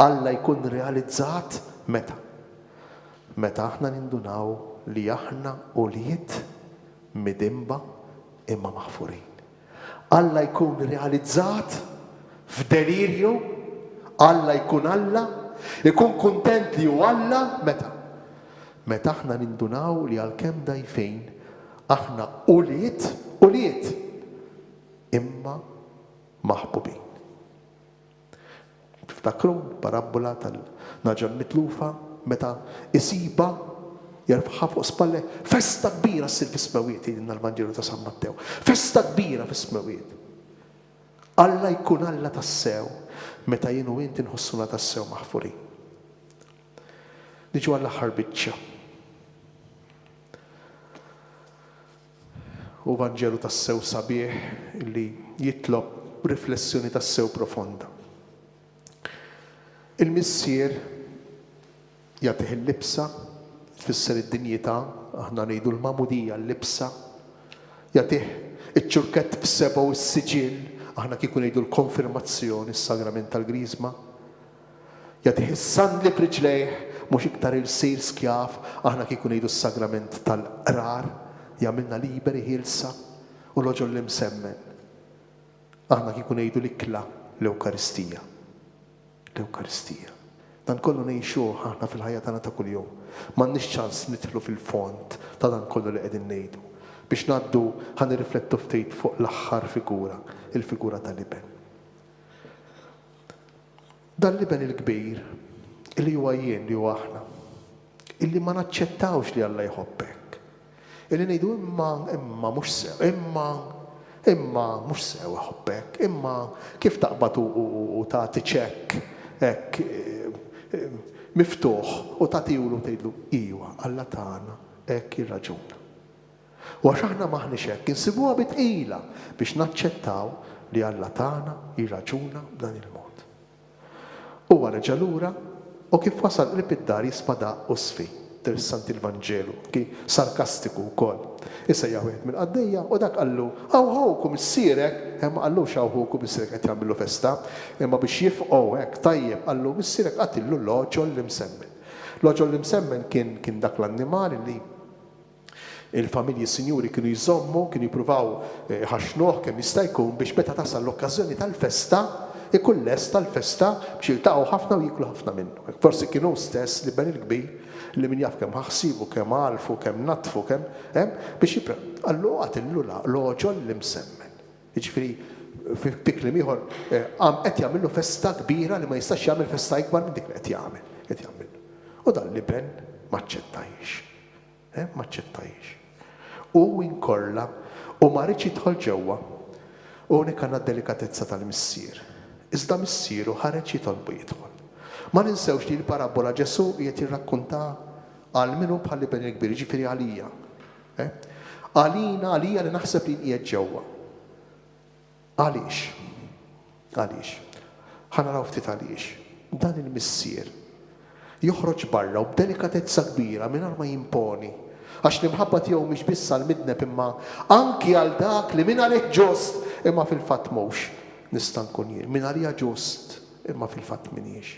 Alla jkun realizzat meta? Meta aħna nindunaw li aħna uliet midimba imma maħfurin. Alla jkun realizzat f'delirju, Alla jkun Alla, jkun kuntent li hu Alla meta? Meta aħna nindunaw li għalkemm dajfejn aħna uliet imma maħbubin. Tiftakru parabola tal-naġa mitlufa meta isiba jerfħa fuq spalle festa kbira ssir fis-smawiet jgħidilna l-Vanġelu ta' San Mattew. Festa kbira fis-smawiet. Alla jkun Alla tassew meta jien u inti nħossuna tassew maħfurin. Niġu għall-aħħar biċċa. u Vanġelu tas-sew sabiħ li jitlob riflessjoni tas-sew profonda. Il-missier jagħtih il-libsa, tfisser id-dinjità, aħna ngħidu l-mamudija l-libsa, jagħtih iċ-ċurkett f'seba' u s-siġil, aħna kieku ngħidu l-konfirmazzjoni, s-sagrament tal-Griżma, jagħtih is-sandli f'riġlejh, mhux iktar il-sejr skjaf, aħna kieku ngħidu s-sagrament tal-qrar, jagħmilna liberi ħielsa u l-oġol li msemmen. Aħna kieku ngħidu l-ikla l-Ewkaristija. L-Ewkaristija. Dan kollu ngħixuh aħna fil-ħajja tagħna ta' kuljum. M'għandniex ċans nidħlu fil-font ta' dan kollu li qegħdin ngħidu. Biex ngħaddu ħan nirriflettu ftit fuq l-aħħar figura, il-figura tal-liben. Dan liben il-kbir, illi huwa jien li huwa aħna, illi ma naċċettawx li Alla jħobbek. Illi ngħidu imma mhux sew, imma mhux sew iħobbek, imma kif taqbad u tagħti ċekk hekk miftuħ u tagħtilu tgħidlu iwa Alla tagħna hekk irraġuna. U għax aħna maħniex hekk insibuha bitqila biex naċċettaw li Alla tagħna jirraġuna b'dan il-mod. Huwa reġa' lura u kif wasal qrib id-dar jisma' daqq u sfi. Interessanti l-Vanġelu, ki sarkastiku wkoll. Issa jawet minn qaddejja u dak qallu awħukum issierek, ma qallux awħukum issierek qed jagħmlu festa, imma biex jifqgħu hekk tajjeb qallu issierek qatillu l-oġol li msemmen. L-oġol li msemmen kien dak l-annimali li il-familji sinjuri kienu jżommu, kienu jippruvaw ħaxnuh kemm jista' jkun biex meta tasal l-okkażjoni tal-festa ikun lest tal-festa biex jiltaqgħu ħafna u jiklu ħafna minnu. Forsi kienu stess li ben il-kbir li min jaf kemm ħaħsibu, kemm għalfu, kemm natfu, kemm biex jipra. Allu għatillu l-oġol li msemmen. Jiġifieri fi kliem ieħor qed jagħmillu festa kbira li ma jistax jagħmel festa ikbar minn dik li qed jagħmel. U dan li ben maċċettajx. Maċċettajx. U inkolla u ma rridx jidħol ġewwa u hawnhekk għandna d-delikatezza tal-missier. Iżda missieru ħareġ jitolbu jidħol. Ma ninsewx li l-parabola Ġesu qiegħed jirrakkunta għal minnu bħal liben il-kbir, ġifieri għalija. Għalija li naħseb li qiegħed ġewwa. Għaliex. Ħanaraw ftit għaliex. Dan il-missier joħroġ barra u b'delikatezza kbira mingħajr ma jimponi. Għax l-imħabba tiegħu mhix biss għall-midneb imma anki għal dak li min għalih ġust imma fil-fatt mhux nista' nkun jien. Min għalija ġust imma fil-fatt minix.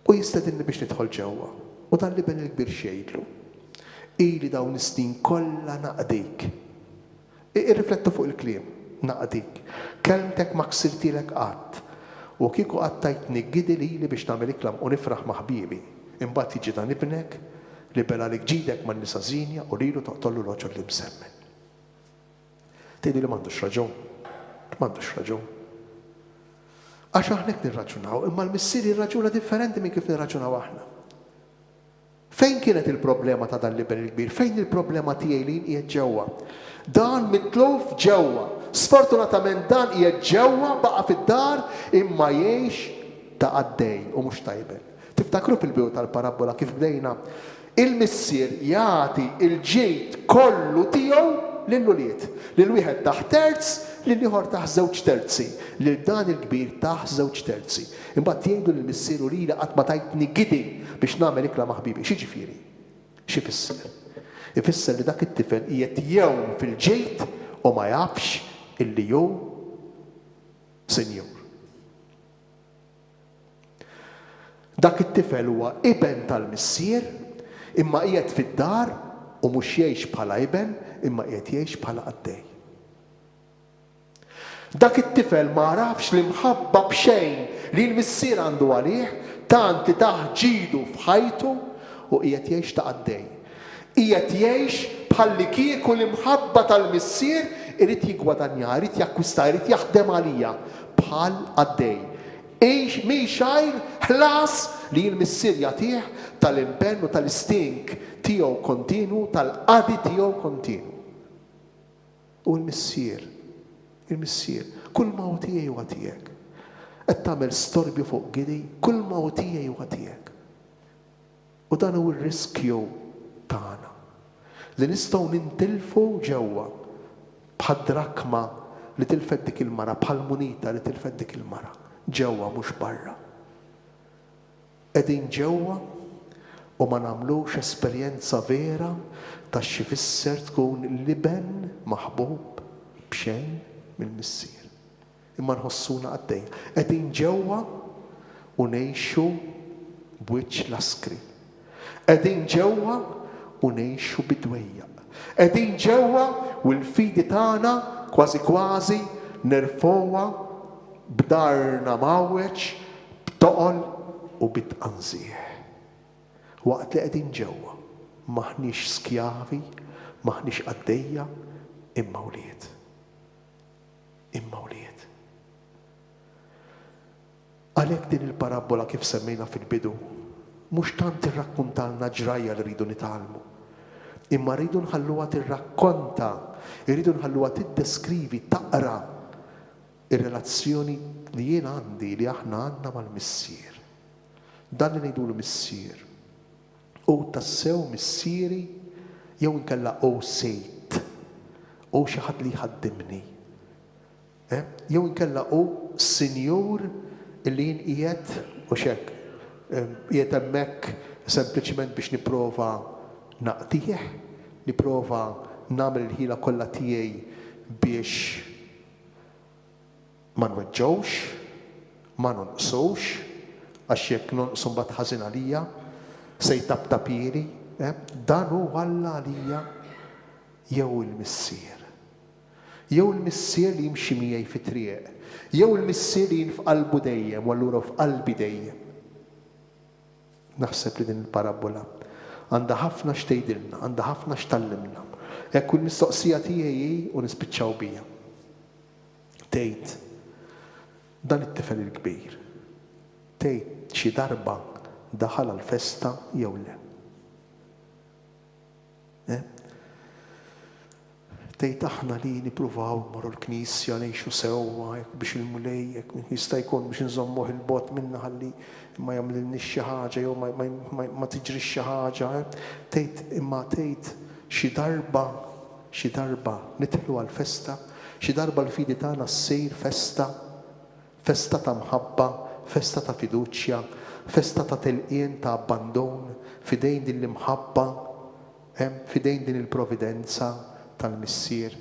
U jistedinni biex nidħol ġewwa. U dan liben il-kbir xejdlu. Ili dawn is-snin kollha naqdik. Irriflettu fuq il-kliem, naqdik. Kelmtek ma ksirtilek qatt. U kieku qattajtni gidi lili biex nagħmel iklam u nifraħ ma' ħbiebi. Imbagħad jiġi dan ibnek li bela li ġidek man nisa żinja u lilu toqtollu l-oġol li msemmen. Tgħidu li m'għandux raġun. M'għandux raġun. Għax aħnek nirraġunaw, imma l-missier jirraġuna differenti minn kif nirraġunaw aħna. Fejn kienet il-problema ta' dan liben il-kbir? Fejn il-problema tiegħi li qiegħed ġewwa? Dan mitluf ġewwa. Sfortunatament dan qiegħed ġewwa baqa' fid-dar imma jgħix ta' għaddej u mhux tajbel. Tiftakru fil-bidu tal-parabola kif bdejna? Il-missier jagħti il-ġejt kollu tiegħu lill-ulied. Lil wieħed taħt terz, lil ieħor taħt żewġ terzi. Lil dan il-kbir taħt żewġ terzi. Imbagħad jgħidu lill-missier u lila qatt ma tajtni gidi biex nagħmel ikla ma' ħbibi. Xi ġifieri? Xi fisser? Ifisser li dak it-tifel qiegħed jew fil-ġejt u ma jafx illi jew senjur. Dak it-tifel huwa iben tal-missier imma qiegħed fid-dar u mhux jgħix bħala iben imma qiegħed jgħix bħala qaddej. Dak it-tifel ma rafx li mħabba b'xejn li l-missier għandu għalih tant li taħġidu f'ħajtu u qiegħed jgħix ta' qaddej. Qiegħed jgħix bħalli kieku l-imħabba tal-missier irid jiggwadanja, irid jakkwista, irid jaħdem għalija bħal qaddej. Mhix ħlas li l-missier jagħtih tal-impenn u tal-istink tiegħu kontinu, tal-qadi tiegħu kontinu. U l-missier, kull ma hu tiegħi huwa tiegħek. Qed tagħmel storbju fuq gidi, kull ma hu tiegħi huwa tiegħek. U dan hu r-riskju tagħna. li nistgħu nintilfu ġewwa bħad drakma li tilfed dik il-mara, bħal munita li tilfed dik il-mara, ġewwa mhux barra. Qegħdin ġewwa u ma nagħmlux esperjenza vera ta' xi fisser tkun liben maħbub b'xejn mill-missier. Imma nħossuna għaddejn. Qegħdin ġewwa u ngħixu b'wiċċ laskri. Qegħdin ġewwa u ngħixu bidwejjaq. Qegħdin ġewwa u l-fidi tagħna kważi kważi nerfgħuha b'darna mawweġ, b'toqol u bitqanżieħ. Waqt li qegħdin ġewwa maħniex skjavi, maħniex għaddejja, imma wlied. Imma wlied. Għalhekk din il-parabola kif semmejna fil-bidu, mhux tant irrakkuntalna ġrajja li rridu nitgħallmu, imma rridu nħalluha tirrakkonta, rridu nħalluha tiddeskrivi, taqra ir-relazzjoni li jien għandi, li aħna għandna mal-missier. Dan li ngħidulu missier. U tassew missieri jew inkella sejt, xi ħadd li jħaddimni. Jew inkella sinjur illi jien qiegħed u x'hekk qiegħed hemmhekk sempliċement biex nipprova naqtih, nipprova nagħmel il-ħila kollha tiegħi biex ma nweġġgħux, ma nonqsux, għax jekk nonqsu mbagħad ħażin għalija, se jtabtapieri, dan hu Alla għalija jew il-missier. Jew il-missier li jimxi miegħi fit-triq, jew il-missier li jien f'qalbu dejjem u allura f'qalbi dejjem. Naħseb li din il-parabola għandha ħafna x'tgħidilna, għandha ħafna x'tallimna. Hekk il-mistoqsija tiegħi u nispiċċaw bija. Tgħid dan it-tifel il-kbir. Tgħid xi darba daħal għall-festa jew le. Tgħid aħna li nippruvaw mmorru l-Knisja ngħixu sewwa biex il-mulej jista' jkun biex inżommuh il-bot minna ħalli ma jagħmlilniex xi ħaġa jew ma tiġrix xi ħaġa. Tgħid imma tgħid xi darba nidħlu għall-festa, xi darba l-fidi tagħna ssir festa ta' mħabba, festa ta' fiduċja, festa ta' telqien ta' abbandon fidejn din l-imħabba, fidejn din il-providenza tal-missier.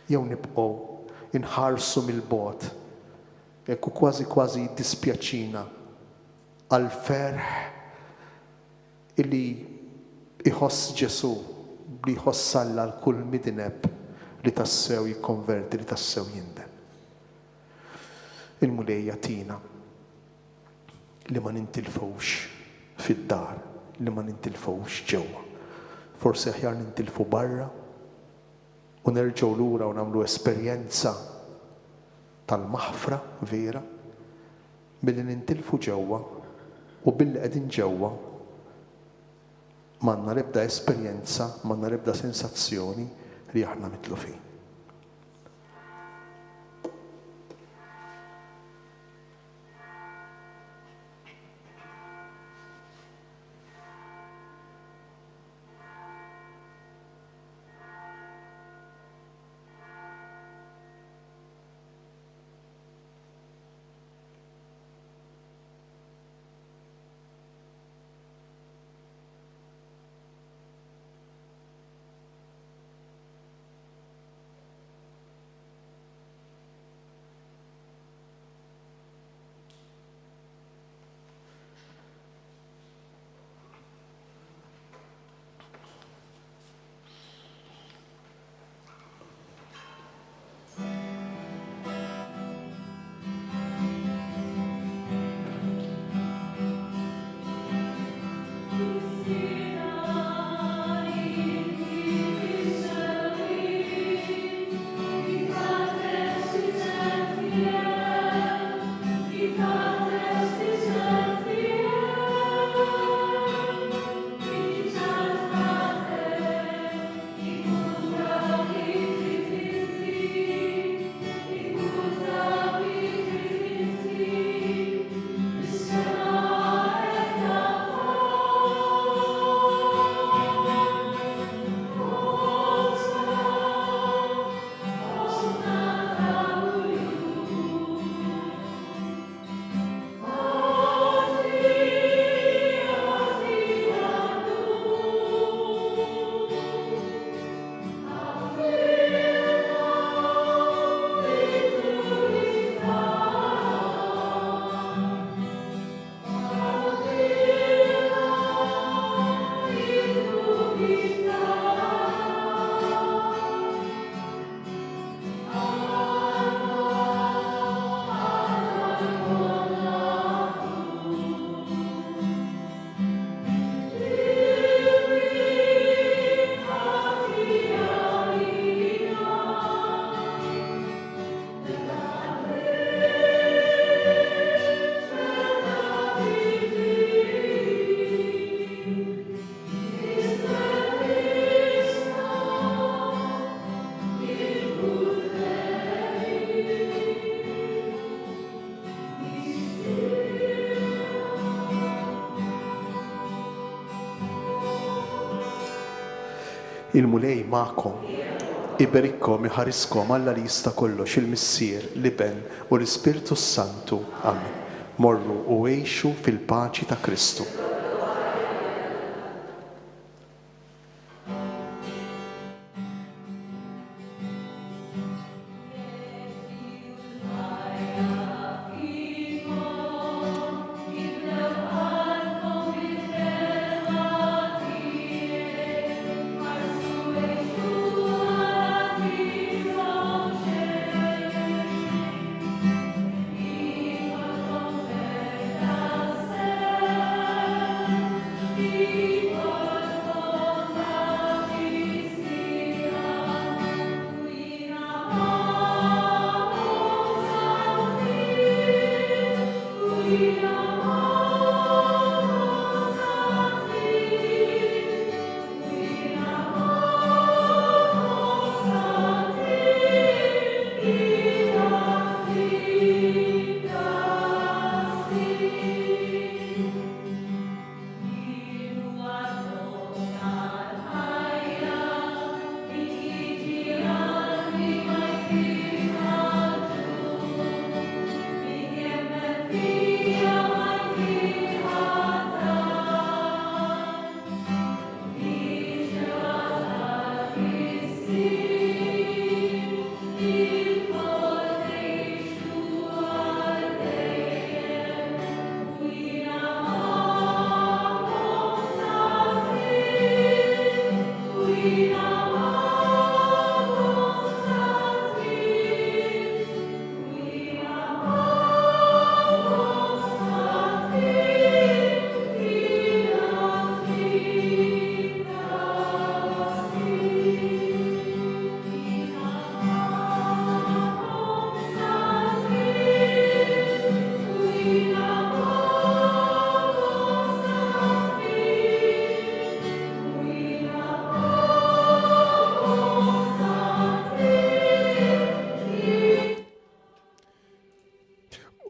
Jew nibqgħu inħarsu mill-bogħod, jekk kważi jiddispjaċina għall-ferħ illi iħoss Ġesu, li jħoss Alla l-kull midineb li tassew jikkonverti, li tassew jindem. Il-mulejja tina li ma nintilfux fid-dar, li ma nintilfux ġewwa. Forsi aħjar nintilfu barra u nerġgħu lura u nagħmlu esperjenza tal-maħfra vera billi nintilfu ġewwa u billi qegħdin ġewwa m'għandna l-ebda esperjenza, m'għandna l-ebda sensazzjoni li aħna mitlufin. Il-mulej ma'kom. Iberikkom, iħariskom Alla li jista' kollox, il-Missier, l-Iben u l-Ispirtu Santu. Amen. Morru u għejxu fil-paċi ta' Kristu.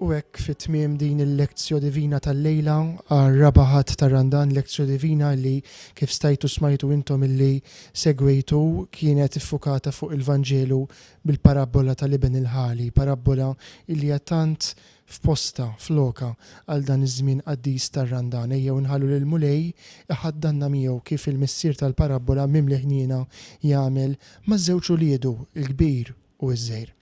U hekk fit-tmiem din il-lezzjo divina tal-lejla għar-rabaħat tar-Randan, lezzjo divina li kif stajtu smajtu intom illi segwejtu kienet iffukata fuq il-Vanġelu bil-parabola tal-Iben il-ħali, parabola illi għattant f'posta, floka, għal dan iż-żmien qaddis tar-Randan. Ejjew nħallu lil mulej iħaddanna miegħu kif il-missier tal-parabola mimli ħniena jagħmel maż-żewġ uliedu, il-kbir u ż-żgħir.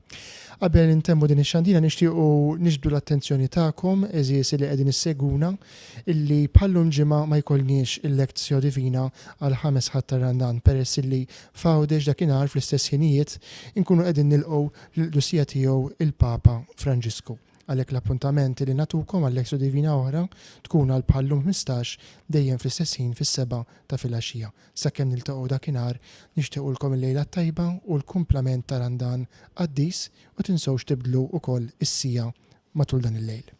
Qabel intemmu din ix-xandina nixtiequ niġbdu l-attenzjoni tagħkom eżies li qegħdin isseguna illi bħallum ġimgħa ma jkollniex il-lezzjo divina għal ħames ħadd tar-Randan peress illi f'għawdex dakinhar fl-istess ħinijiet inkunu qegħdin nilqgħu l-qdusija tiegħu il-Papa Franġisku. Għalhekk l-appuntamenti li nagħtukom għal-lezzjo divina oħra tkun għal bħallum 15 dejjem fl-istess ħin fis-7 ta' filgħaxija. Sakemm niltaqgħu dakinhar nixtiequlkom il-lejla tajba u l-kumplament ta' Randan qaddis u tinsewx tibdlu wkoll is-sija matul dan il-lejl.